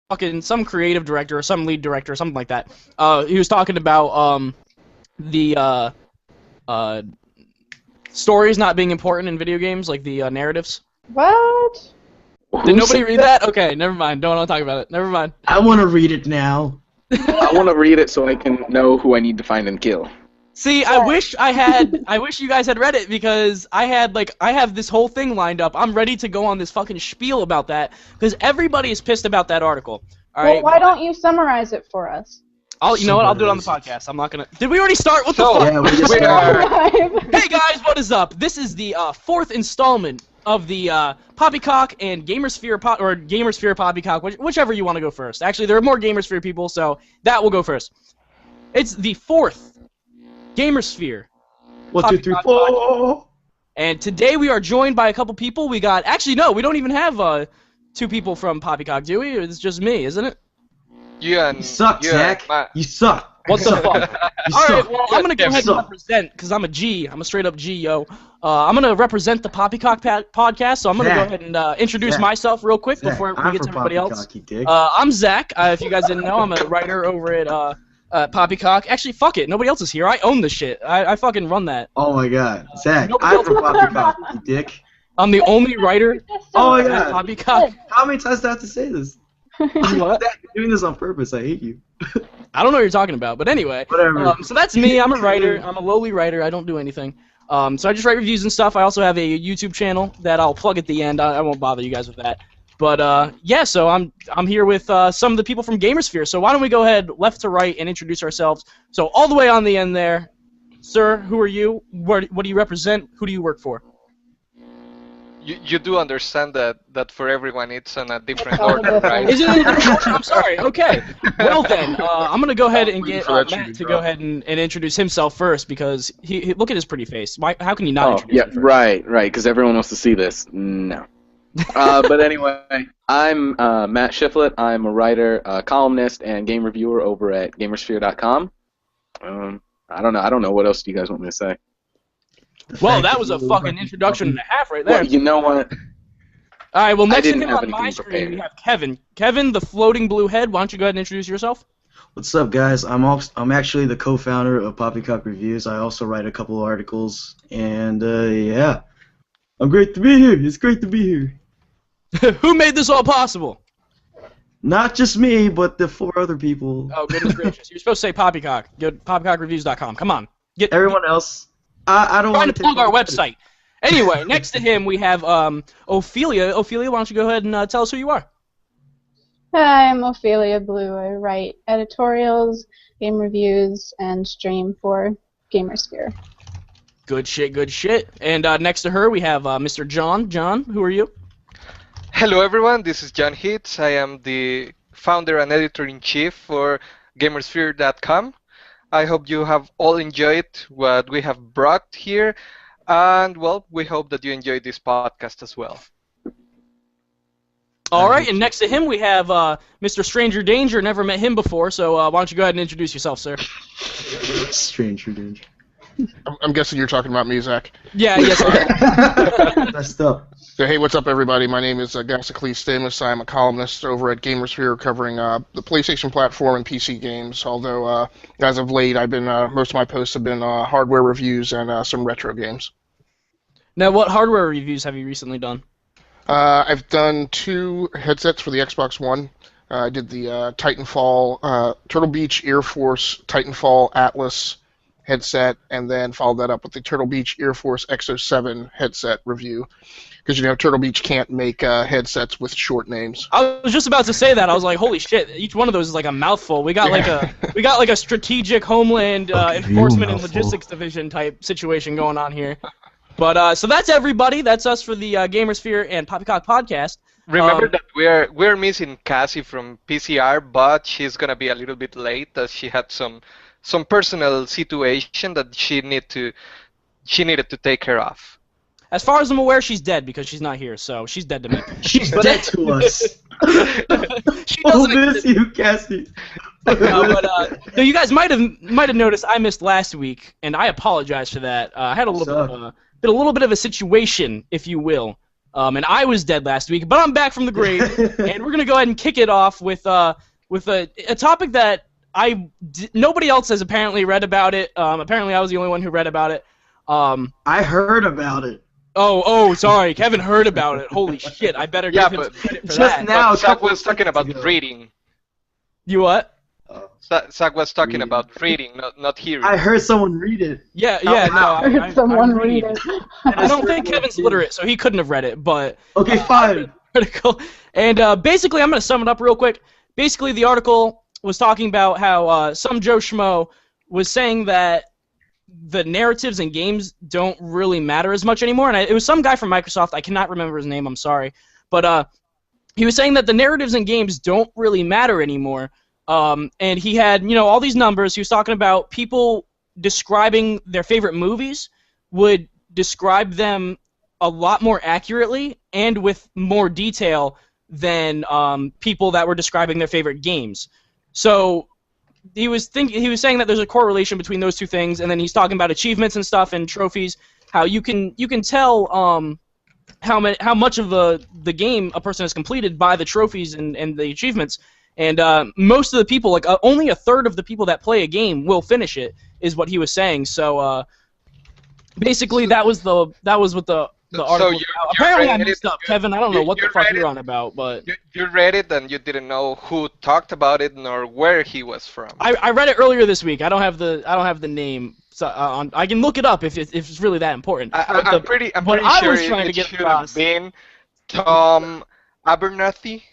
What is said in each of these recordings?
fucking some creative director or some lead director or something like that. He was talking about the stories not being important in video games, like the narratives. What? Did nobody read that? Okay, never mind. Don't want to talk about it. Never mind. I want to read it now. I want to read it so I can know who I need to find and kill. See, I wish you guys had read it because I have this whole thing lined up. I'm ready to go on this fucking spiel about that because everybody is pissed about that article. All right. Well, why don't you summarize it for us? You know what? I'll do it on the podcast. I'm not gonna. Did we already start? What the fuck? Yeah, we just Hey guys, what is up? This is the fourth installment of the Poppycock and GamerSphere or GamerSphere Poppycock, whichever you want to go first. Actually, there are more GamerSphere people, so that will go first. It's the fourth GamerSphere. 1, 2, 3, 4. And today we are joined by a couple people. We got we don't even have 2 people from Poppycock, do we? It's just me, isn't it? You suck, Zach. You suck. What the fuck? You Alright, suck. well, I'm gonna go ahead and represent, because I'm a G. I'm a straight up G, yo. I'm gonna represent the Poppycock podcast, so I'm gonna go ahead and introduce myself real quick before we get to everybody else. I'm Zach. If you guys didn't know, I'm a writer over at Poppycock. Actually, fuck it. Nobody else is here. I own this shit. I fucking run that. Oh my god. Zach, I'm from Poppycock, you dick. I'm the only writer at Poppycock. How many times do I have to say this? What? Zach, you're doing this on purpose. I hate you. I don't know what you're talking about, but anyway. Whatever. So that's me. I'm a writer. I'm a lowly writer. I don't do anything. So I just write reviews and stuff. I also have a YouTube channel that I'll plug at the end. I won't bother you guys with that. But yeah, so I'm here with some of the people from GamerSphere. So why don't we go ahead left to right and introduce ourselves. So all the way on the end there, sir, who are you? What do you represent? Who do you work for? You do understand that for everyone it's on a different order, right? Is it in a different order? I'm sorry. Okay. Well then, I'm gonna go ahead and get Matt to go ahead and introduce himself first because he look at his pretty face. How can you not introduce him first? Right, because everyone wants to see this. No. But anyway, I'm Matt Shiflett. I'm a writer, columnist, and game reviewer over at GamersSphere.com. I don't know. What else do you guys want me to say? Well, that was a fucking introduction and a half right there. Well, you know what? All right, well, next to him on my screen, we have Kevin. Kevin, the floating blue head. Why don't you go ahead and introduce yourself? What's up, guys? I'm actually the co-founder of Poppycock Reviews. I also write a couple of articles, and yeah, I'm great to be here. It's great to be here. Who made this all possible? Not just me, but the 4 other people. Oh, goodness gracious. You're supposed to say Poppycock. Go to poppycockreviews.com. Come on. Everyone else. I don't want to plug our website. Anyway, next to him we have Ophelia. Ophelia, why don't you go ahead and tell us who you are? Hi, I'm Ophelia Blue. I write editorials, game reviews, and stream for GamerSphere. Good shit, good shit. And next to her we have Mr. John. John, who are you? Hello everyone, this is John Hitz. I am the founder and editor-in-chief for GamersSphere.com. I hope you have all enjoyed what we have brought here, and well, we hope that you enjoyed this podcast as well. All right, and next to him we have Mr. Stranger Danger. Never met him before, so why don't you go ahead and introduce yourself, sir? Stranger Danger. I'm guessing you're talking about me, Zach. Yeah, yes, I Messed up. So, hey, what's up, everybody? My name is Gasicles Stamus. I'm a columnist over at GamerSphere covering the PlayStation platform and PC games, although as of late, I've been most of my posts have been hardware reviews and some retro games. Now, what hardware reviews have you recently done? I've done 2 headsets for the Xbox One. I did the Titanfall, Turtle Beach Air Force Titanfall Atlas headset, and then followed that up with the Turtle Beach Air Force X07 headset review. Because, you know, Turtle Beach can't make headsets with short names. I was just about to say that. I was like, holy shit, each one of those is like a mouthful. We got like a strategic homeland enforcement and logistics division type situation going on here. But so that's everybody. That's us for the GamerSphere and Poppycock podcast. Remember that we're missing Cassie from PCR, but she's gonna be a little bit late as she had some personal situation that she needed to take care of. As far as I'm aware, she's dead because she's not here, so she's dead to me. She's dead to us. She doesn't miss you, Cassie. No, you guys might have noticed I missed last week, and I apologize for that. I had a little bit of a situation, if you will. And I was dead last week, but I'm back from the grave, and we're gonna go ahead and kick it off with a topic that nobody else has apparently read about it. Apparently, I was the only one who read about it. I heard about it. Oh, sorry. Kevin heard about it. Holy shit! I better give him some credit for just that. now, But Zach was talking about reading. You what? Zach was talking Reading. about reading, not hearing. I heard someone read it. Yeah, Oh, yeah. wow. No, Heard someone read it. I don't think Kevin's literate, so he couldn't have read it. But Okay, fine. article. And basically, I'm going to sum it up real quick. Basically, the article was talking about how some Joe Schmo was saying that the narratives in games don't really matter as much anymore. And it was some guy from Microsoft. I cannot remember his name. I'm sorry. But he was saying that the narratives in games don't really matter anymore. And he had, all these numbers. He was talking about people describing their favorite movies would describe them a lot more accurately and with more detail than people that were describing their favorite games. So he was saying that there's a correlation between those two things, and then he's talking about achievements and stuff and trophies. How you can tell how much of the game a person has completed by the trophies and the achievements. And most of the people, like only a third of the people that play a game will finish it, is what he was saying. So basically, that was what the article. So was about. Apparently, I messed up, Kevin. I don't know what the fuck read you're it? on about, but You read it and you didn't know who talked about it nor where he was from. I read it earlier this week. I don't have the name. So I can look it up if it's really that important. I'm pretty what I sure was trying to it get should have across- been Tom Abernathy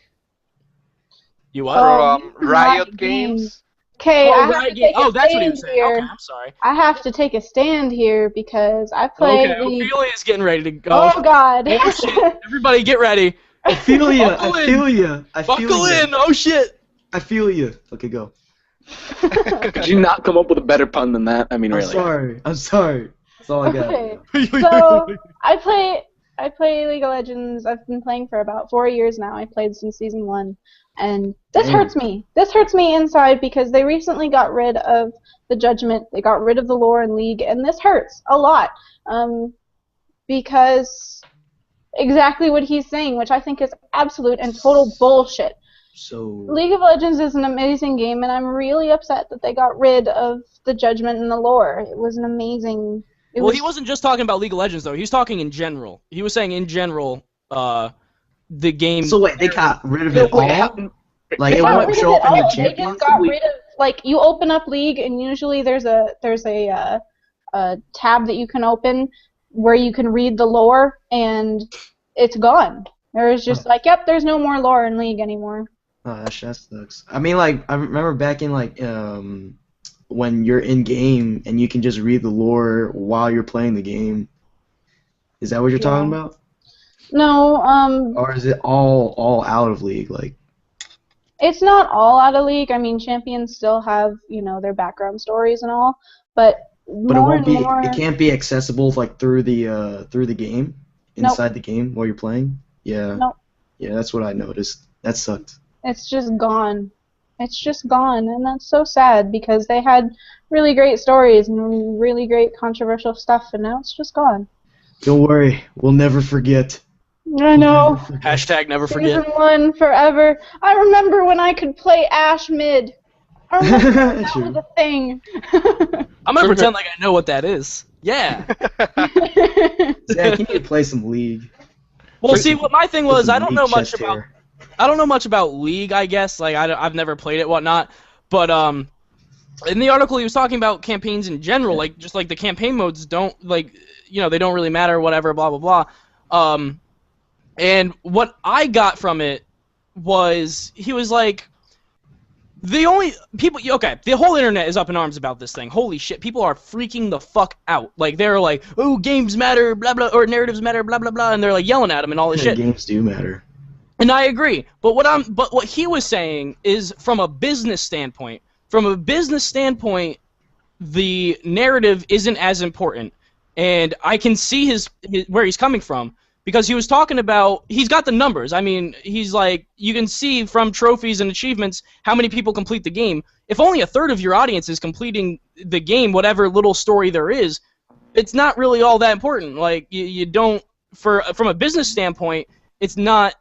You what? from Riot Riot Games. Okay, I have right, to take a that's what he stand was saying. here. Okay, I'm sorry. I have to take a stand here because I played Okay, the. Ophelia's getting ready to go. Oh God! Oh, shit. Everybody get ready. Ophelia, Buckle in. Ophelia, Buckle in. Oh shit. I feel you. Okay, go. Could you not come up with a better pun than that? I mean, I'm really. sorry. That's all I got. Okay. So I play League of Legends. I've been playing for about 4 years now. I played since season 1, and this Damn. hurts me. This hurts me inside because they recently got rid of the Judgment. They got rid of the lore in League, and this hurts a lot. Because exactly what he's saying, which I think is absolute and total bullshit. So League of Legends is an amazing game, and I'm really upset that they got rid of the Judgment and the lore. It was an amazing. Well, he wasn't just talking about League of Legends though. He was talking in general. He was saying in general, the game. So wait, they got rid of it all? Like They it got won't rid show of up in it your all. They champions? just got rid of you open up League, and usually there's a tab that you can open where you can read the lore, and it's gone. There's just yep, there's no more lore in League anymore. Oh, that sucks. I mean, like, I remember back in, like, when you're in-game and you can just read the lore while you're playing the game. Is that what you're talking about? No, Or is it all out of League? Like, it's not all out of League. I mean, champions still have, their background stories and all, but it more won't and be. more. It can't be accessible like through the game, inside the game while you're playing. Yeah. Nope. Yeah, that's what I noticed. That sucked. It's just gone. It's just gone, and that's so sad because they had really great stories and really great controversial stuff, and now it's just gone. Don't worry, we'll never forget. I know. Hashtag never forget. Season 1 forever. I remember when I could play Ash mid. I remember that Sure. was a thing. I'm gonna pretend like I know what that is. Yeah. Zach, you need to play some League. Well, see, what my thing was, I don't know much chest about. hair. I don't know much about League, I guess. Like, I've never played it, whatnot. But in the article, he was talking about campaigns in general. Like, just like the campaign modes don't they don't really matter, whatever, blah blah blah. And what I got from it was he was like, the only people. Okay, the whole internet is up in arms about this thing. Holy shit, people are freaking the fuck out. Like, they're like, oh, games matter, blah blah, or narratives matter, blah blah blah, and they're like yelling at him and all this Yeah, shit. games do matter. And I agree, but what he was saying is from a business standpoint. From a business standpoint, the narrative isn't as important, and I can see his where he's coming from because he was talking about he's got the numbers. I mean, he's like you can see from trophies and achievements how many people complete the game. If only a third of your audience is completing the game, whatever little story there is, it's not really all that important. Like you don't from a business standpoint, it's not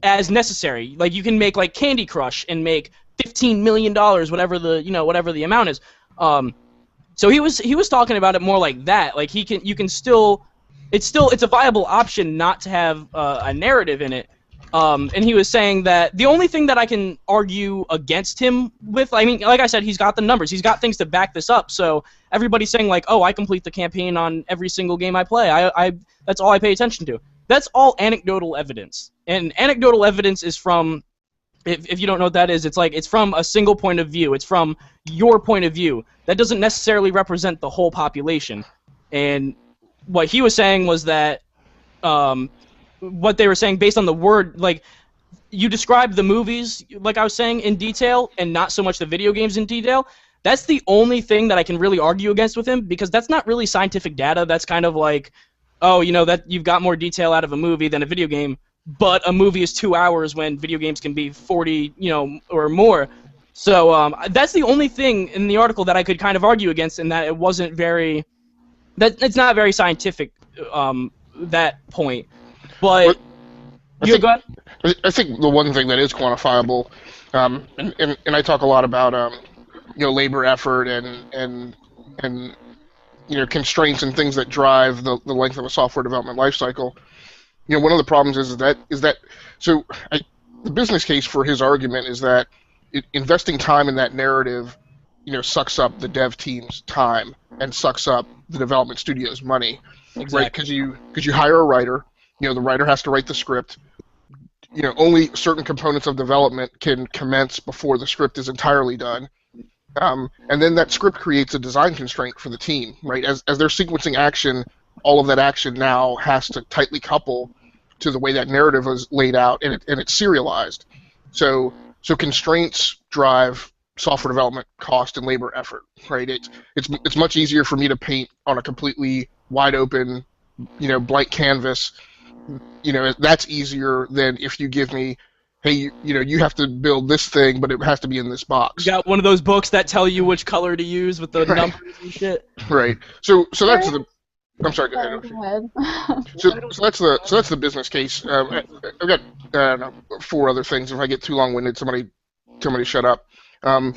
as necessary. Like you can make like Candy Crush and make $15 million, whatever the amount is. So he was talking about it more like that. Like it's a viable option not to have a narrative in it. And he was saying that the only thing that I can argue against him with, I mean, like I said, he's got the numbers, he's got things to back this up. So everybody's saying like, oh, I complete the campaign on every single game I play. I that's all I pay attention to. That's all anecdotal evidence, and anecdotal evidence is from, if you don't know what that is, it's from a single point of view. It's from your point of view. That doesn't necessarily represent the whole population. And what he was saying was that, what they were saying based on the word, like, you described the movies, like I was saying, in detail, and not so much the video games in detail. That's the only thing that I can really argue against with him, because that's not really scientific data. That's kind of like, oh, that you've got more detail out of a movie than a video game, but a movie is 2 hours when video games can be 40, or more. So that's the only thing in the article that I could kind of argue against, in that it wasn't very, that it's not very scientific, that point. But go ahead. I think the one thing that is quantifiable, and I talk a lot about labor effort and constraints and things that drive the length of a software development lifecycle. One of the problems is that the business case for his argument is that investing time in that narrative, sucks up the dev team's time and sucks up the development studio's money, Exactly. right? Because you hire a writer. The writer has to write the script. Only certain components of development can commence before the script is entirely done. And then that script creates a design constraint for the team, right? As they're sequencing action, all of that action now has to tightly couple to the way that narrative was laid out, and it's serialized. So constraints drive software development cost and labor effort, right? It's much easier for me to paint on a completely wide open, blank canvas. That's easier than if you give me, hey, you have to build this thing, but it has to be in this box. You got one of those books that tell you which color to use with the Right. numbers and shit. Right. So that's the. I'm sorry. Go ahead. Go ahead. So that's the business case. I've got 4 other things. If I get too long-winded, somebody shut up. In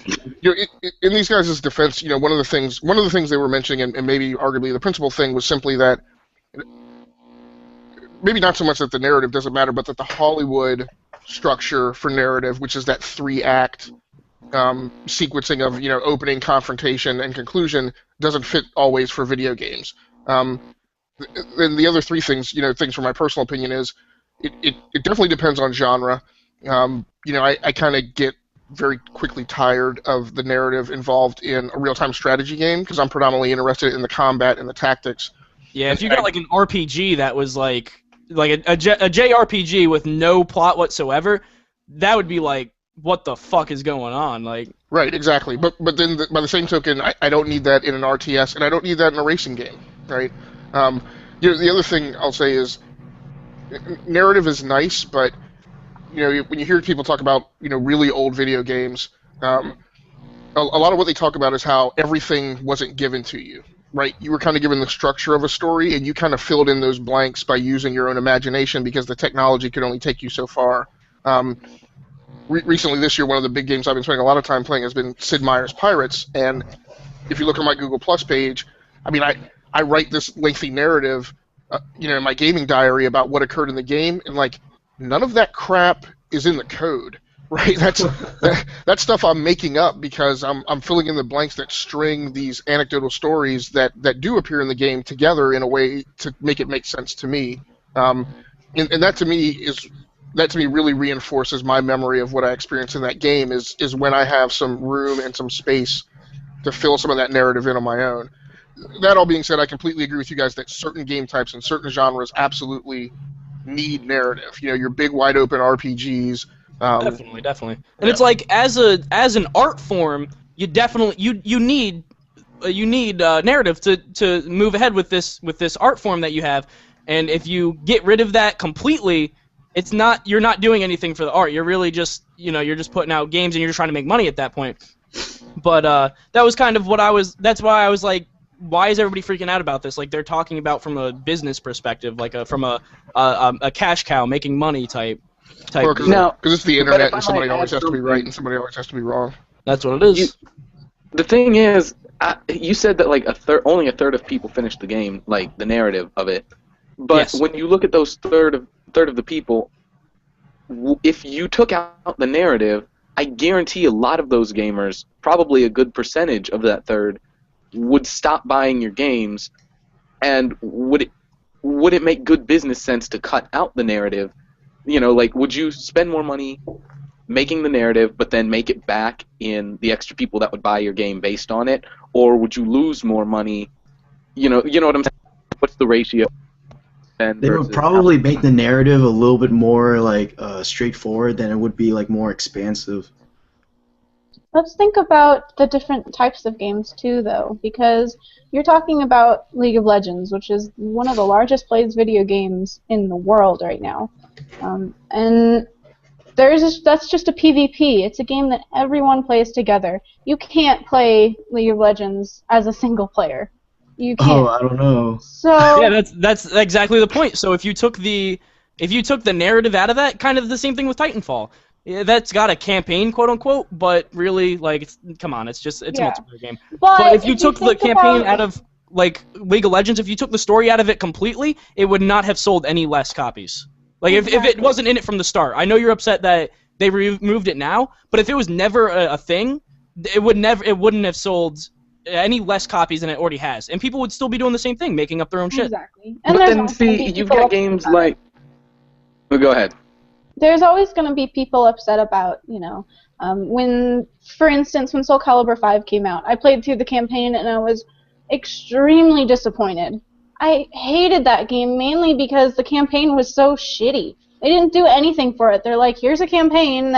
these guys' defense, one of the things they were mentioning, and maybe arguably the principal thing, was simply that maybe not so much that the narrative doesn't matter, but that the Hollywood structure for narrative, which is that 3-act sequencing of opening, confrontation, and conclusion, doesn't fit always for video games. And the other 3 things, things from my personal opinion, is it definitely depends on genre. I kind of get very quickly tired of the narrative involved in a real-time strategy game, because I'm predominantly interested in the combat and the tactics. Yeah, if you got like an RPG that was like a JRPG with no plot whatsoever, that would be like, what the fuck is going on? Like, right, exactly. But then by the same token, I don't need that in an RTS, and I don't need that in a racing game, right? The other thing I'll say is, narrative is nice, but when you hear people talk about really old video games, a lot of what they talk about is how everything wasn't given to you. Right, you were kind of given the structure of a story, and you kind of filled in those blanks by using your own imagination, because the technology could only take you so far. Recently this year, one of the big games I've been spending a lot of time playing has been Sid Meier's Pirates, and if you look at my Google Plus page, I mean, I write this lengthy narrative, in my gaming diary about what occurred in the game, and like none of that crap is in the code. Right, that's stuff I'm making up because I'm filling in the blanks that string these anecdotal stories that do appear in the game together in a way to make it make sense to me, and that to me really reinforces my memory of what I experienced in that game is when I have some room and some space to fill some of that narrative in on my own. That all being said, I completely agree with you guys that certain game types and certain genres absolutely need narrative. Your big wide open RPGs. Definitely. And it's like, as an art form, you definitely you need narrative to move ahead with this art form that you have. And if you get rid of that completely, you're not doing anything for the art. You're really just you're just putting out games and you're just trying to make money at that point. But that was kind of that's why I was like why is everybody freaking out about this? Like they're talking about from a business perspective, like from a cash cow making money type. Well, Now, because it's the but internet if I and somebody might always add has to be right something, and somebody always has to be wrong. That's what it is. the thing is, you said that like only a third of people finished the game, like the narrative of it. But Yes. when you look at those third of the people, if you took out the narrative, I guarantee a lot of those gamers, probably a good percentage of that third, would stop buying your games. And would it make good business sense to cut out the narrative? You know, like, would you spend more money making the narrative, but then make it back in the extra people that would buy your game based on it, or would you lose more money? You know what I'm saying? What's the ratio? They would probably make the narrative a little bit more like straightforward than it would be like more expansive. Let's think about the different types of games too, though, because you're talking about League of Legends, which is one of the largest played video games in the world right now, and that's just a PvP. It's a game that everyone plays together. You can't play League of Legends as a single player. You can't. Oh, I don't know. So Yeah, that's exactly the point. So if you took the narrative out of that, kind of the same thing with Titanfall. Yeah, that's got a campaign, quote unquote, but really, like, come on, it's a multiplayer game. But if you took the campaign out of like League of Legends, if you took the story out of it completely, it would not have sold any less copies. Like if it wasn't in it from the start. I know you're upset that they removed it now, but if it was never a thing, it wouldn't have sold any less copies than it already has, and people would still be doing the same thing, making up their own shit. Exactly. And But then see, you've got games like. Well, go ahead. There's always going to be people upset about, when, for instance, when Soul Calibur 5 came out, I played through the campaign and I was extremely disappointed. I hated that game mainly because the campaign was so shitty. They didn't do anything for it. They're like, here's a campaign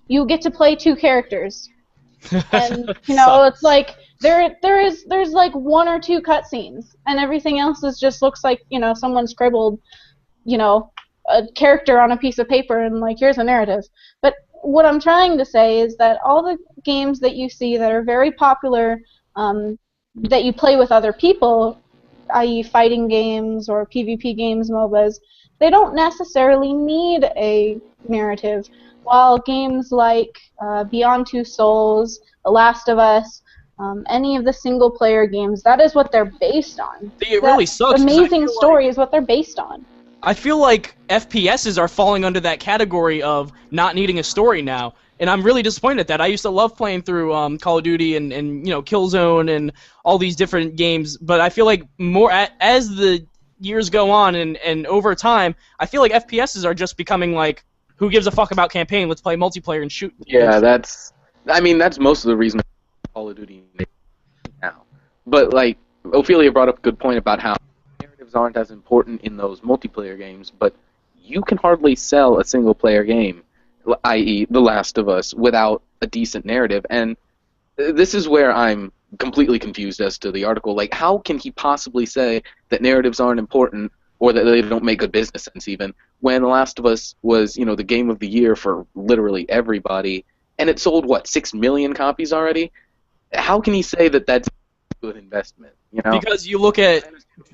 you get to play 2 characters. And, it's like, there's like 1 or 2 cutscenes, and everything else just looks like, someone scribbled, a character on a piece of paper and like, here's a narrative. But what I'm trying to say is that all the games that you see that are very popular, that you play with other people, i.e. fighting games or PvP games, MOBAs, they don't necessarily need a narrative. While games like Beyond Two Souls, The Last of Us, any of the single-player games, that is what they're based on. It really sucks. Amazing story is what they're based on. I feel like FPSs are falling under that category of not needing a story now, and I'm really disappointed at that. I used to love playing through Call of Duty and Killzone and all these different games, but I feel like more as the years go on and over time, I feel like FPSs are just becoming like, who gives a fuck about campaign? Let's play multiplayer and shoot. Yeah, that's most of the reason Call of Duty now. But like Ophelia brought up a good point about how narratives aren't as important in those multiplayer games, but you can hardly sell a single-player game, i.e. The Last of Us, without a decent narrative. And this is where I'm completely confused as to the article. Like, how can he possibly say that narratives aren't important or that they don't make good business sense even, when The Last of Us was, the game of the year for literally everybody, and it sold, 6 million copies already? How can he say that that's a good investment, Because you look at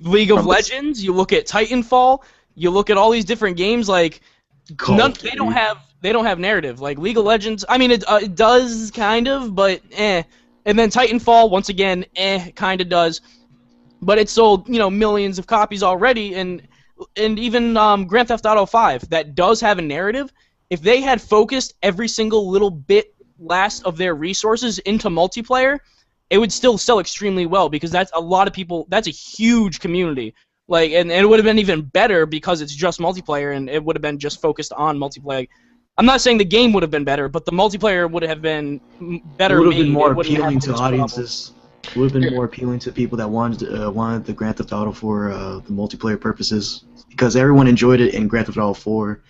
League of Legends, you look at Titanfall, you look at all these different games, like, they don't have narrative. Like, League of Legends, I mean, it does, kind of, but eh. And then Titanfall, once again, kind of does. But it sold, millions of copies already, and even Grand Theft Auto 5, that does have a narrative. If they had focused every single little bit last of their resources into multiplayer, it would still sell extremely well, because that's a lot of people. That's a huge community. Like, and it would have been even better because it's just multiplayer, and it would have been just focused on multiplayer. I'm not saying the game would have been better, but the multiplayer would have been better. It would have been more appealing to audiences. It would have been more appealing to people that wanted the Grand Theft Auto for the multiplayer purposes, because everyone enjoyed it in Grand Theft Auto 4.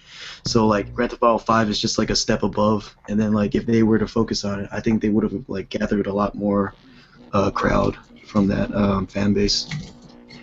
So like Grand Theft Auto 5 is just like a step above, and then like if they were to focus on it, I think they would have like gathered a lot more crowd from that fan base.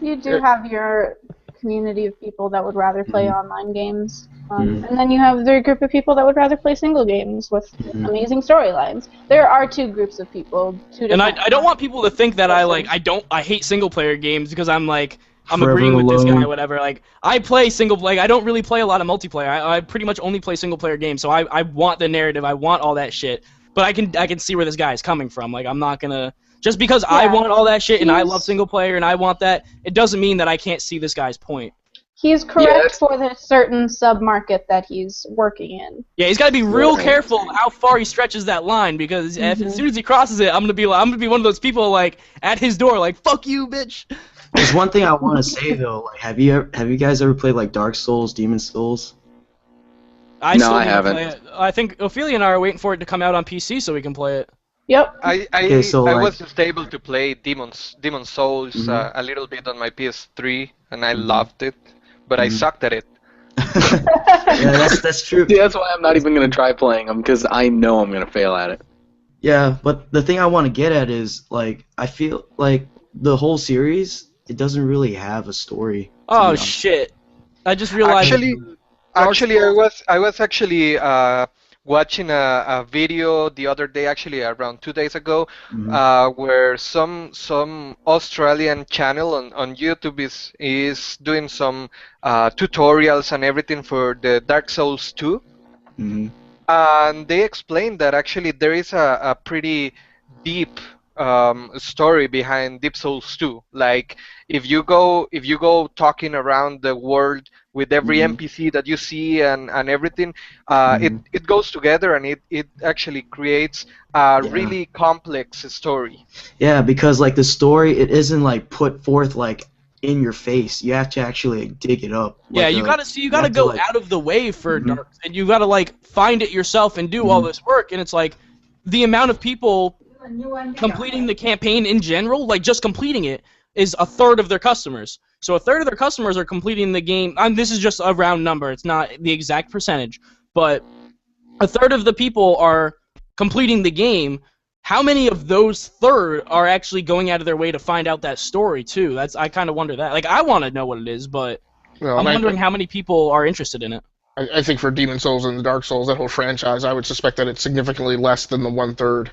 You do have your community of people that would rather play online games. And then you have the group of people that would rather play single games with amazing storylines. There are two groups of people. And I don't want people to think that I hate single player games because I'm Forever agreeing with this guy, alone. whatever. Like, I play single play. I don't really play a lot of multiplayer. I pretty much only play single player games. So I want the narrative. I want all that shit. But I can see where this guy is coming from. Like, I'm not gonna just because I want all that shit and I love single player and I want that. It doesn't mean that I can't see this guy's point. He's correct for the certain sub-market that he's working in. Yeah, he's got to be real careful how far he stretches that line because as soon as he crosses it, I'm gonna be one of those people like at his door, like fuck you, bitch. There's one thing I want to say though. Like, have you guys ever played like Dark Souls, Demon Souls? I haven't. Play it. I think Ophelia and I are waiting for it to come out on PC so we can play it. Yep. I was just able to play Demon Souls a little bit on my PS3, and I loved it, but I sucked at it. Yeah, that's true. See, that's why I'm not even gonna try playing them because I know I'm gonna fail at it. Yeah, but the thing I want to get at is like I feel like the whole series it doesn't really have a story. Oh shit! I just realized. Actually, I was actually watching a video the other day, actually around 2 days ago, where some Australian channel on YouTube is doing some tutorials and everything for the Dark Souls 2, and they explained that actually there is a pretty deep story behind Deep Souls 2. Like if you go talking around the world with every NPC that you see and everything, it goes together and it actually creates a really complex story. Yeah, because like the story, it isn't like put forth like in your face. You have to actually like, dig it up. Yeah, like, you gotta go out of the way for Dark, and you gotta like find it yourself and do all this work. And it's like the amount of people completing the campaign in general, like just completing it, is a third of their customers. So a third of their customers are completing the game. This is just a round number. It's not the exact percentage, but a third of the people are completing the game. How many of those third are actually going out of their way to find out that story too? I kind of wonder that. Like I want to know what it is, but I'm wondering how many people are interested in it. I think for Demon Souls and the Dark Souls, that whole franchise, I would suspect that it's significantly less than the 1/3.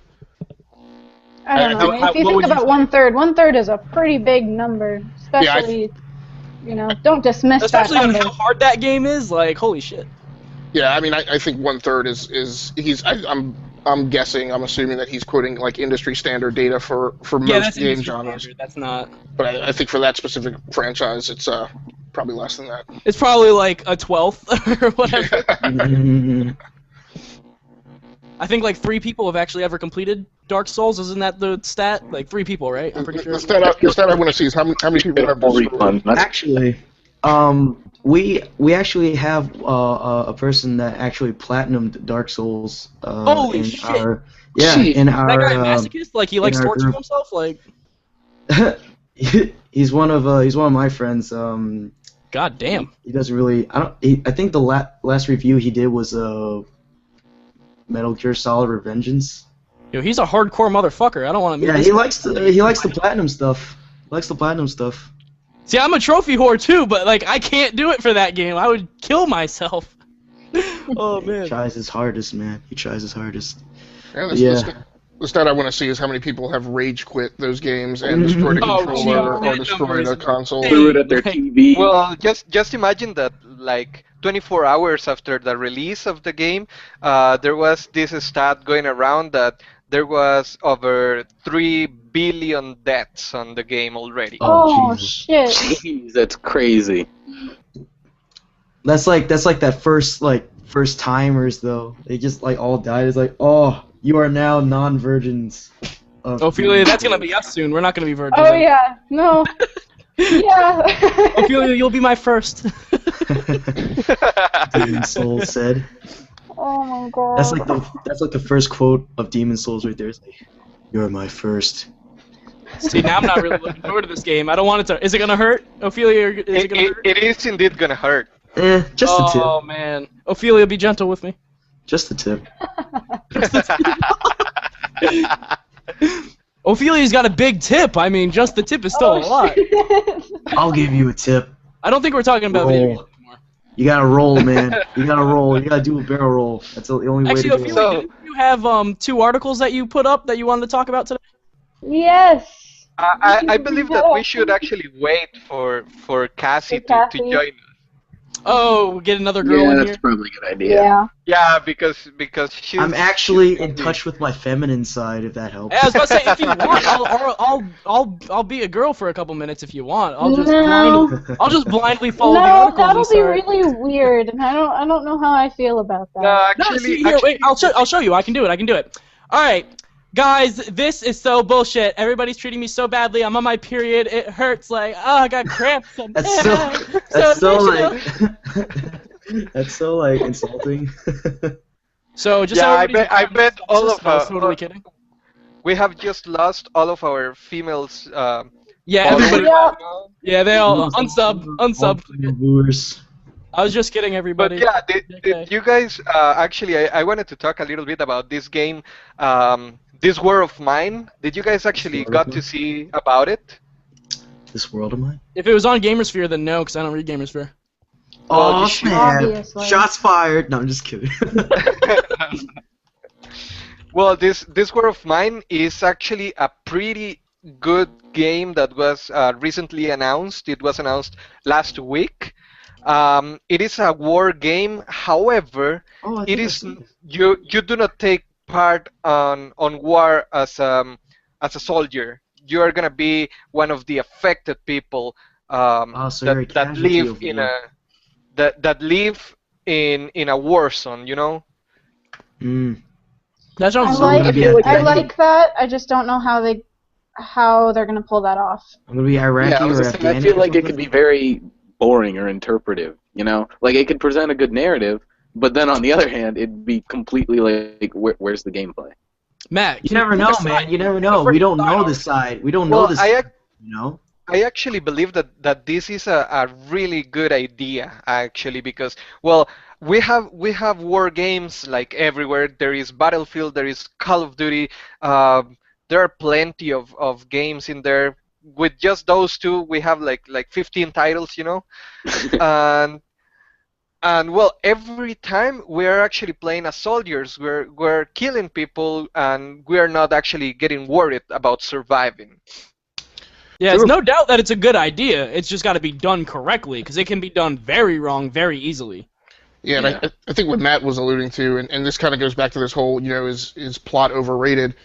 I don't know. If you think about 1/3, 1/3 is a pretty big number, especially, don't dismiss especially that on number. how hard that game is. Like, holy shit. Yeah, I mean, I think 1/3 I'm guessing, I'm assuming that he's quoting like industry standard data for most game genres. Standard. That's not. But I think for that specific franchise, it's probably less than that. It's probably like a 12th or whatever. I think like 3 people have actually ever completed Dark Souls. Isn't that the stat? Like 3 people, right? I'm pretty sure. The stat I want to see is how many people have this story. Actually, we actually have a person that actually platinumed Dark Souls. Holy shit! In our that guy masochist, like he likes torturing himself, like. he's one of my friends. God damn. He doesn't really. I think the last review he did was Metal Gear Solid Revengeance. Yo, he's a hardcore motherfucker. I don't want to meet. Yeah, he likes the platinum stuff. See, I'm a trophy whore too, but like I can't do it for that game. I would kill myself. Oh man. He tries his hardest, man. He tries his hardest. The stat I want to see is how many people have rage quit those games and destroyed a controller or destroyed a console. Threw it at their TV. Well, just imagine that, like 24 hours after the release of the game, there was this stat going around that there was over 3 billion deaths on the game already. Oh shit! Jeez, that's crazy. That's like that first timers though. They just like all died. It's like, oh, you are now non-virgins. Ophelia, that's gonna be us soon. We're not gonna be virgins. Oh yeah, no. Yeah. Ophelia, you'll be my first. Demon Souls said. Oh my god. That's like the first quote of Demon Souls right there. It's like, you're my first. See, now I'm not really looking forward to this game. I don't want it to. Is it gonna hurt, Ophelia? Is it gonna hurt? It is indeed gonna hurt. Just a tip. Oh man, Ophelia, be gentle with me. Just a tip. Ophelia's got a big tip. I mean, just the tip is still a lot. I'll give you a tip. I don't think we're talking about video games anymore. You gotta roll, man. You gotta roll. You gotta do a barrel roll. That's the only way Actually, to a do few it. didn't you have 2 articles that you put up that you wanted to talk about today? Yes. I believe that we should actually wait for Cassie to Cassie. join us. Oh, get another girl Yeah, in that's here. probably a good idea. Yeah. Yeah, because she's I'm actually she's in probably- touch with my feminine side, if that helps. Hey, I was about to say, if you want, I'll be a girl for a couple minutes if you want. No. I'll just blindly follow the No, articles that'll and be start. really weird, and I don't know how I feel about that. No, No, actually, see here, wait, I'll show you. I can do it. All right, guys, this is so bullshit. Everybody's treating me so badly. I'm on my period. It hurts. Like, oh, I got cramps. That's so like insulting. So just Yeah, so I everybody's bet aware, all of I was totally kidding. we have just lost all of our females. Yeah, followers, everybody. Yeah. you know? Yeah, they all unsub. Viewers. I was just kidding, But everybody. yeah, Okay. did you guys actually? I wanted to talk a little bit about this game, this War of Mine. Did you guys actually War of got to Mine? see about it? This world of mine. If it was on GamerSphere, then no, because I don't read GamerSphere. Well, Oh you should- man! Obviously. Shots fired. No, I'm just kidding. Well, this War of Mine is actually a pretty good game that was recently announced. It was announced last week. It is a war game. However, Oh, I it think I've is seen this. you do not take part on war as a soldier. You are gonna be one of the affected people So you're a that casualty live of in war. that live in a war zone. You know. Mm. That I sounds like gonna be a- I like that. I just don't know how they're gonna pull that off. I'm gonna be Iraqi Yeah, I was or just saying, Afghani. I feel or like it could something. be very boring or interpretive. You know, like it could present a good narrative, but then on the other hand, it'd be completely like, where's the gameplay? Matt. You can never pick know, a side? man. You never know. Pick a We don't side know already. this side. We don't Well, know this. You know. I actually believe that this is a really good idea actually because well we have war games like everywhere. There is Battlefield, there is Call of Duty. There are plenty of games in there. With just those two, we have like 15 titles, you know. and and well, every time we are actually playing as soldiers, we're killing people, and we are not actually getting worried about surviving. Yeah, it's no doubt that it's a good idea. It's just got to be done correctly, because it can be done very wrong very easily. Yeah, and I think what Matt was alluding to, and this kind of goes back to this whole, is plot overrated?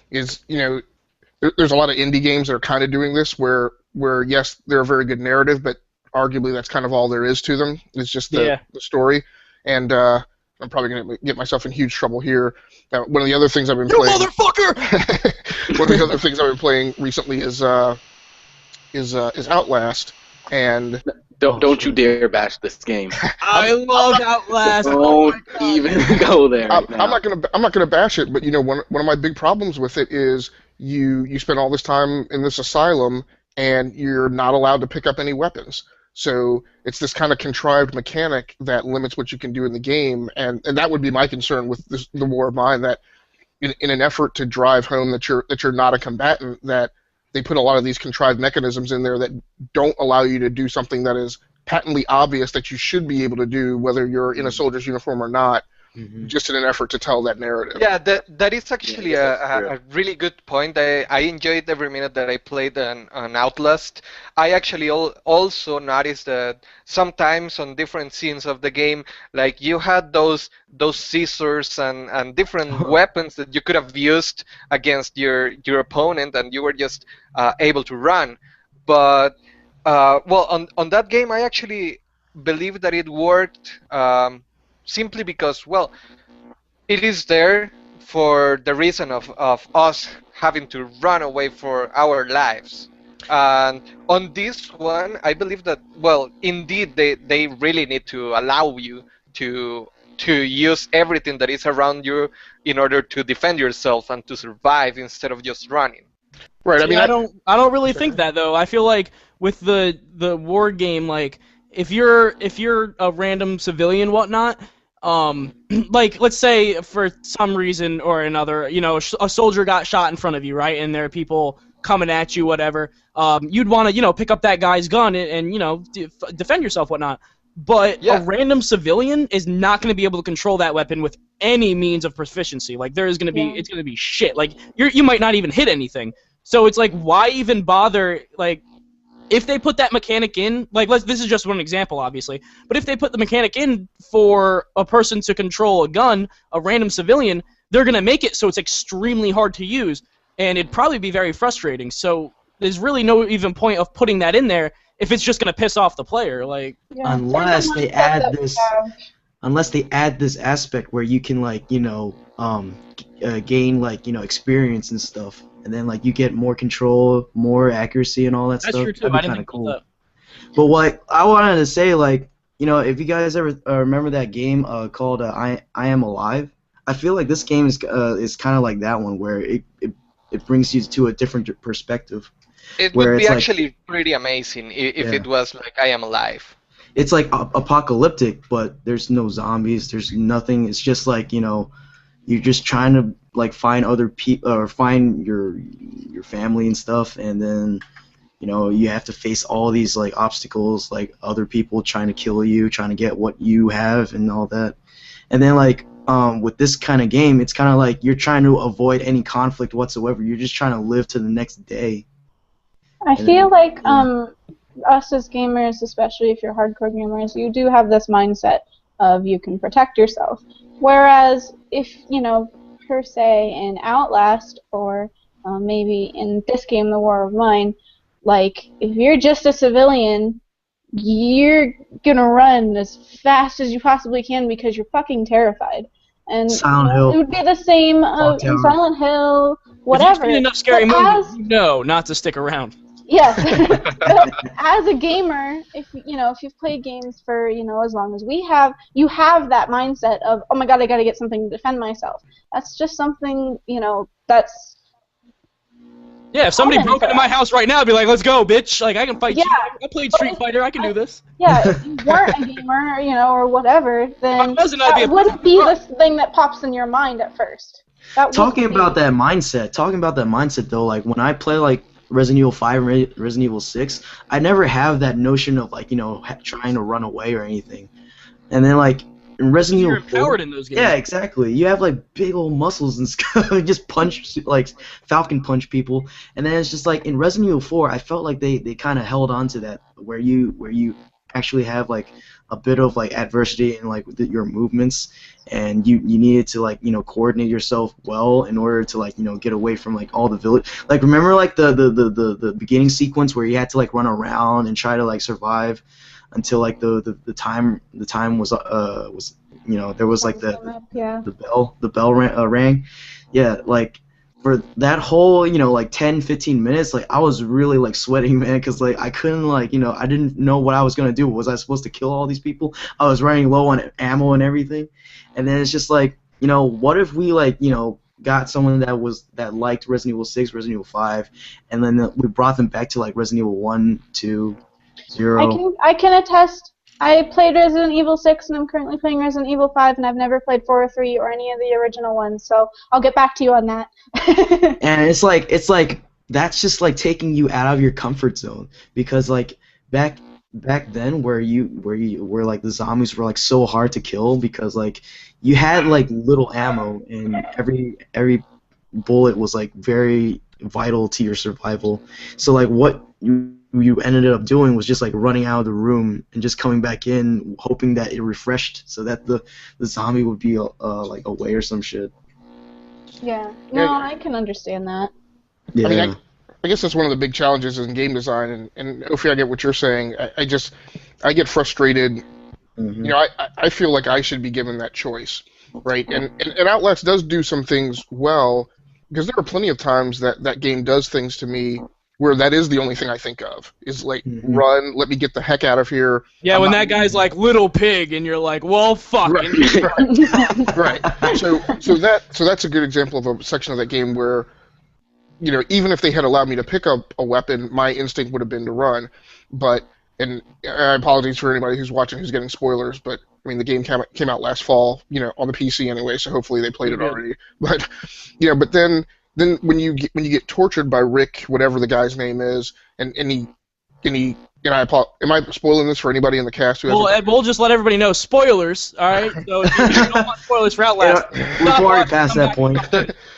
Is, there's a lot of indie games that are kind of doing this, where yes, they're a very good narrative, but arguably that's kind of all there is to them. It's just the story. And I'm probably going to get myself in huge trouble here. One of the other things I've been playing. You motherfucker! One of the other things I've been playing recently is Outlast, and Don't you dare bash this game. I love Outlast. Don't even go there. I'm now. not gonna bash it, but one of my big problems with it is you spend all this time in this asylum and you're not allowed to pick up any weapons. So it's this kind of contrived mechanic that limits what you can do in the game, and that would be my concern with the War of Mine. That in an effort to drive home that you're not a combatant, that they put a lot of these contrived mechanisms in there that don't allow you to do something that is patently obvious that you should be able to do, whether you're in a soldier's uniform or not, just in an effort to tell that narrative. Yeah, that is actually that's true. a really good point. I enjoyed every minute that I played on Outlast. I actually also noticed that sometimes on different scenes of the game, like you had those scissors and different weapons that you could have used against your opponent, and you were just able to run. But well, on that game, I actually believe that it worked simply because, well, it is there for the reason of us having to run away for our lives. And on this one, I believe that, well, indeed, they really need to allow you to use everything that is around you in order to defend yourself and to survive instead of just running. Right. I See, mean, I don't really think that though. I feel like with the war game, like if you're a random civilian, whatnot, like let's say for some reason or another, a soldier got shot in front of you, right? And there are people coming at you, whatever. You'd want to, pick up that guy's gun and defend yourself, whatnot. but Yeah. a random civilian is not going to be able to control that weapon with any means of proficiency. Like there is going to be, it's going to be shit. Like you might not even hit anything. So it's like, why even bother? Like, if they put that mechanic in, like this is just one example, obviously, but if they put the mechanic in for a person to control a gun, a random civilian, they're going to make it so it's extremely hard to use, and it'd probably be very frustrating. So there's really no even point of putting that in there if it's just going to piss off the player. Like, unless they add this aspect where you can, like, gain, like, experience and stuff, and then, like, you get more control, more accuracy, and all that that's stuff. true too. That'd be I didn't kind of think cool. about that. But what I wanted to say, like, if you guys ever remember that game called I Am Alive, I feel like this game is kind of like that one, where it brings you to a different perspective. It where would be it's like, actually pretty amazing if it was like I Am Alive. it's like apocalyptic, but there's no zombies, there's nothing. It's just like, you're just trying to, like, find other people or find your family and stuff, and then you have to face all these, like, obstacles, like other people trying to kill you, trying to get what you have and all that. And then, like, with this kind of game, it's kind of like you're trying to avoid any conflict whatsoever. You're just trying to live to the next day. I feel like us as gamers, especially if you're hardcore gamers, you do have this mindset of you can protect yourself. Whereas if, per se in Outlast, or maybe in this game, The War of Mine, like, if you're just a civilian, you're gonna run as fast as you possibly can because you're fucking terrified. And Silent Hill. it would be the same in Silent Hill, whatever. If you've seen enough scary But movies, you know not to stick around. Yes. But as a gamer, if you've played games for, as long as we have, you have that mindset of, oh my god, I gotta get something to defend myself. That's just something, that's... Yeah, if somebody broke into my house right now, I'd be like, let's go, bitch. Like, I can fight you. I played Street Fighter. I can do this. Yeah, if you weren't a gamer, or whatever, then that wouldn't be the thing that pops in your mind at first. Talking about that mindset, though, like, when I play, like, Resident Evil 5 and Resident Evil 6, I never have that notion of, like, trying to run away or anything. And then, like, in Resident Evil 4, empowered in those games. Yeah, exactly. You have, like, big old muscles and stuff. You just punch, like, Falcon punch people. And then it's just like in Resident Evil 4, I felt like they kind of held on to that, where you actually have, like, a bit of, like, adversity in, like, your movements, and you needed to, like, coordinate yourself well in order to, like, get away from, like, all the village. Like, remember, like, the beginning sequence where you had to, like, run around and try to, like, survive until, like, the time was there was, like, the bell rang. Yeah, like, for that whole, like, 10-15 minutes, like, I was really, like, sweating, man, because, like, I couldn't, like, I didn't know what I was going to do. Was I supposed to kill all these people? I was running low on ammo and everything. And then it's just like, what if we, like, got someone that liked Resident Evil 6, Resident Evil 5, and then we brought them back to, like, Resident Evil 1, 2, 0. I can attest. I played Resident Evil 6, and I'm currently playing Resident Evil 5, and I've never played 4 or 3 or any of the original ones, so I'll get back to you on that. And it's like that's just, like, taking you out of your comfort zone, because, like, back then where like, the zombies were, like, so hard to kill, because, like, you had, like, little ammo, and every bullet was, like, very vital to your survival. So, like, what you ended up doing was just, like, running out of the room and just coming back in, hoping that it refreshed so that the zombie would be like, away or some shit. Yeah. No, I can understand that. Yeah. I mean, I guess that's one of the big challenges in game design, and Ophi, I get what you're saying. I get frustrated. Mm-hmm. I feel like I should be given that choice, right? And Outlast does do some things well, because there are plenty of times that game does things to me where that is the only thing I think of, is, like, run, let me get the heck out of here. Yeah, when that guy's like, little pig, and you're like, well, fuck. Right. Right. So that's a good example of a section of that game where, even if they had allowed me to pick up a weapon, my instinct would have been to run. But, and I apologize for anybody who's watching who's getting spoilers, but, I mean, the game came out last fall, on the PC anyway, so hopefully they played it already. But, but then when you get tortured by Rick, whatever the guy's name is, and he and am I spoiling this for anybody in the cast who hasn't? Well, Ed, we'll just let everybody know. Spoilers, all right? So if you don't want spoilers for Outlast, We've already passed that point.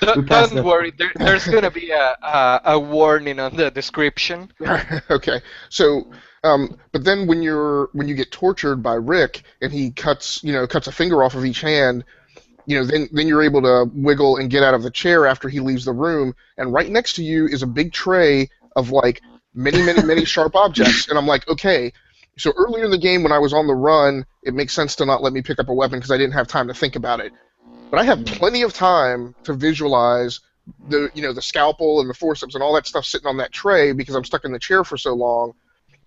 Don't worry, there's gonna be a warning on the description. Okay, so but then when you get tortured by Rick and he cuts a finger off of each hand, then you're able to wiggle and get out of the chair after he leaves the room, and right next to you is a big tray of like many sharp objects, and I'm like, okay. So earlier in the game when I was on the run, it makes sense to not let me pick up a weapon because I didn't have time to think about it. But I have plenty of time to visualize the scalpel and the forceps and all that stuff sitting on that tray because I'm stuck in the chair for so long,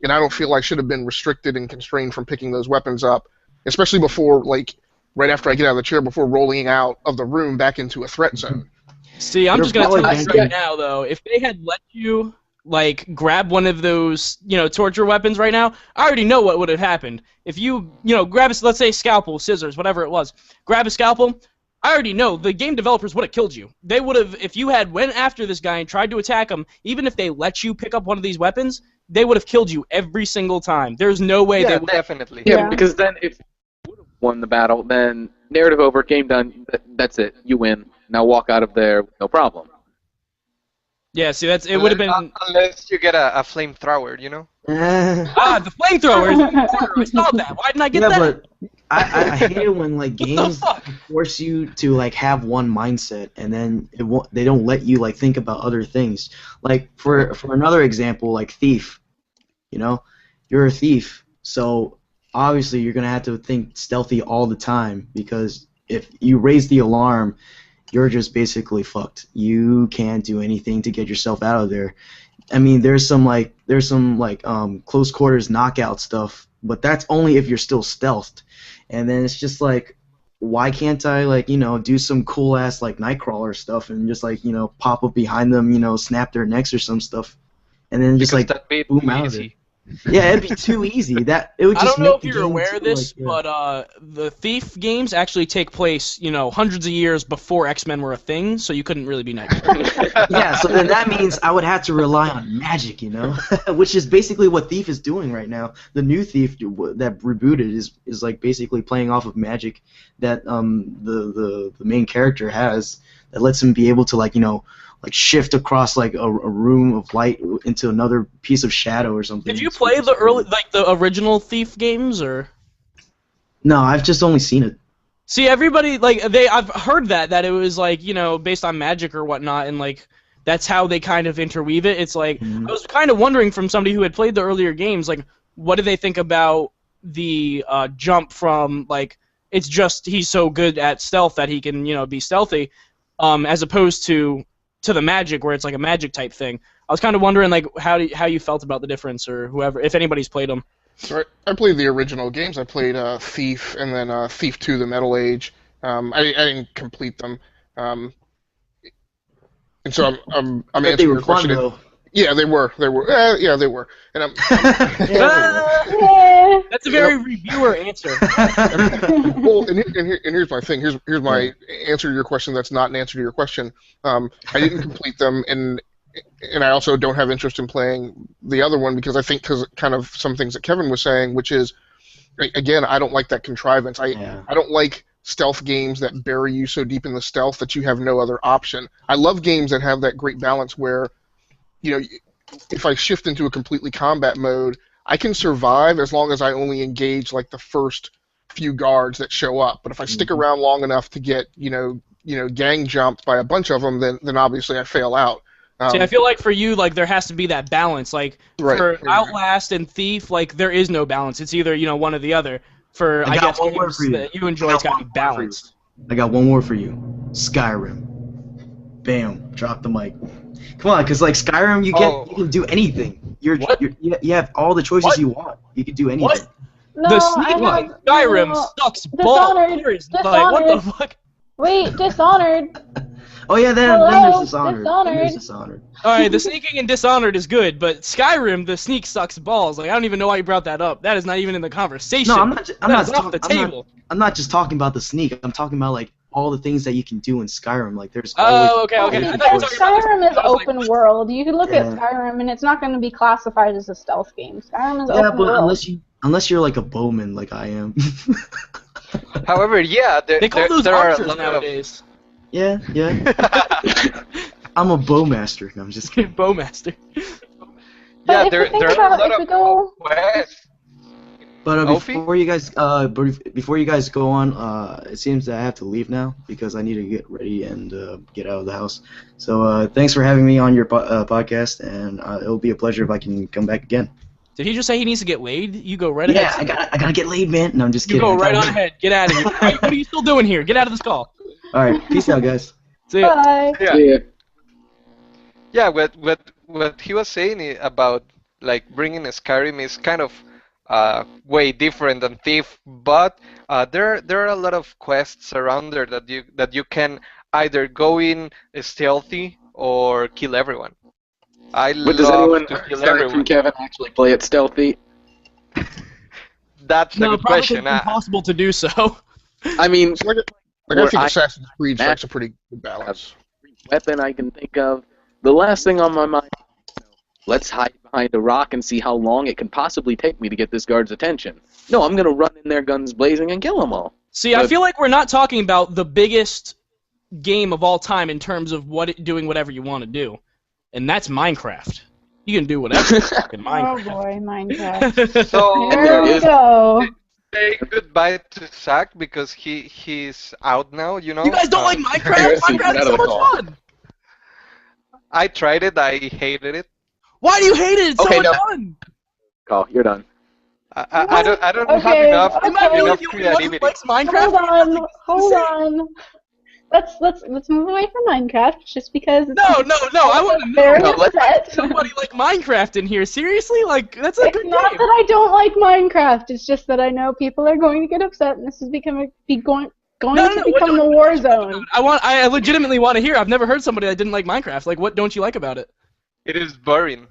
and I don't feel I should have been restricted and constrained from picking those weapons up, especially before, like, right after I get out of the chair, before rolling out of the room back into a threat zone. See, I'm just going to tell you right now, though, if they had let you, like, grab one of those, torture weapons right now, I already know what would have happened. If you, grab a, let's say, scalpel, scissors, whatever it was, grab a scalpel, I already know the game developers would have killed you. They would have, if you had went after this guy and tried to attack him, even if they let you pick up one of these weapons, they would have killed you every single time. There's no way they would. Definitely. Yeah, because then if you would have won the battle, then narrative over, game done, that's it. You win. Now walk out of there, no problem. Yeah, see, it would have been... Unless you get a flamethrower, the flamethrower! I saw that. Why didn't I get that? But I hate it when like games force you to like have one mindset, and then they don't let you like think about other things. Like for another example, like Thief. You're a thief, so obviously you're gonna have to think stealthy all the time, because if you raise the alarm, you're just basically fucked. You can't do anything to get yourself out of there. I mean, there's some close quarters knockout stuff, but that's only if you're still stealthed. And then it's just like, why can't I do some cool ass like Nightcrawler stuff and just pop up behind them, snap their necks or some stuff, and then just boom out of it. Yeah, it'd be too easy. It would just I don't know if make the you're game aware too, of this, but the Thief games actually take place, hundreds of years before X-Men were a thing, so you couldn't really be Nightcrawler. Yeah, so then that means I would have to rely on magic, which is basically what Thief is doing right now. The new Thief that rebooted is like basically playing off of magic that the main character has, that lets him be able to shift across like a room of light into another piece of shadow or something. Did you play the original Thief games, or? No, I've just only seen it. See, everybody I've heard that it was based on magic or whatnot, and that's how they kind of interweave it. It's I was kind of wondering from somebody who had played the earlier games, what do they think about the jump from it's just he's so good at stealth that he can be stealthy, as opposed to the magic where it's like a magic type thing. I was kind of wondering how you felt about the difference, or whoever, if anybody's played them. So I played the original games. I played Thief and then Thief 2: The Metal Age. I didn't complete them, and so I'm answering your question. Fun, though. Yeah, they were. Yeah, they were. And I'm That's a very reviewer answer. Well, and here's my thing. Here's my answer to your question. That's not an answer to your question. I didn't complete them, and I also don't have interest in playing the other one because I think kind of some things that Kevin was saying, which is, again, I don't like that contrivance. I don't like stealth games that bury you so deep in the stealth that you have no other option. I love games that have that great balance where, if I shift into a completely combat mode, I can survive as long as I only engage the first few guards that show up. But if I stick around long enough to get gang jumped by a bunch of them, then obviously I fail out. See, I feel like for you, there has to be that balance. For Outlast and Thief, there is no balance. It's either one or the other. For I guess games that you enjoy, it's got to be balanced. I got one more for you. Skyrim. Bam. Drop the mic. Come on, because Skyrim, you can do anything. You have all the choices you want. You can do anything. What? No, the sneak Skyrim sucks balls. What the fuck? Wait, Dishonored. Oh yeah, then there's Dishonored. Alright, the sneaking in Dishonored is good, but Skyrim, the sneak sucks balls. I don't even know why you brought that up. That is not even in the conversation. No, I'm not off the table. I'm not just talking about the sneak. I'm talking about all the things that you can do in Skyrim. Like there's Oh, always okay, okay. I thought you were Because talking about Skyrim is I was like, open world. You can look at Yeah. Skyrim, and it's not going to be classified as a stealth game. Skyrim is yeah, open but world. unless you're like a bowman like I am. However, yeah, they call those there are a archers lot nowadays. yeah. I'm a bowmaster. No, I'm just kidding. Bowmaster. yeah, But there if you think are a about lot if we of go, quests. But Ophi? before you guys go on, it seems that I have to leave now because I need to get ready and get out of the house. So thanks for having me on your podcast, and it'll be a pleasure if I can come back again. Did he just say he needs to get laid? You go right Yeah, ahead. I gotta get laid, man. No, I'm just You kidding. go I right gotta- on ahead. Get out of here. What are you still doing here? Get out of this call. All right, peace out, guys. See ya. bye. Yeah. Yeah. Yeah, what he was saying about like bringing Skyrim is kind of way different than Thief, but there are a lot of quests around there that you can either go in stealthy or kill everyone. I But does love anyone, to kill aside from everyone. Kevin, actually play it stealthy? That's a No, good probably question. it's impossible to do so. I mean, So, like I Or think I- Assassin's Creed strikes a pretty good balance. weapon I can think of. The last thing on my mind, let's hide behind a rock and see how long it can possibly take me to get this guard's attention. No, I'm gonna run in there guns blazing and kill them all. See, I But- feel like we're not talking about the biggest game of all time in terms of doing whatever you want to do, and that's Minecraft. You can do whatever in Oh Minecraft. boy, Minecraft. So Here we go. say goodbye to Zach because he's out now. You know. You guys don't like Minecraft? Heresy, Minecraft get is out so of the much call. fun. I tried it. I hated it. Why do you hate it? It's Okay, so much no. fun. Call, you're done. I don't have Okay, enough Am I really enough the only one who creativity. likes Minecraft? Hold on. Let's move away from Minecraft just because. No, I want to Very know. No, let's- upset. Somebody like Minecraft in here. Seriously? Like, that's a It's good not game. that I don't like Minecraft. It's just that I know people are going to get upset, and this is going to become a war zone. I legitimately want to hear. I've never heard somebody that didn't like Minecraft. Like, what don't you like about it? It is boring.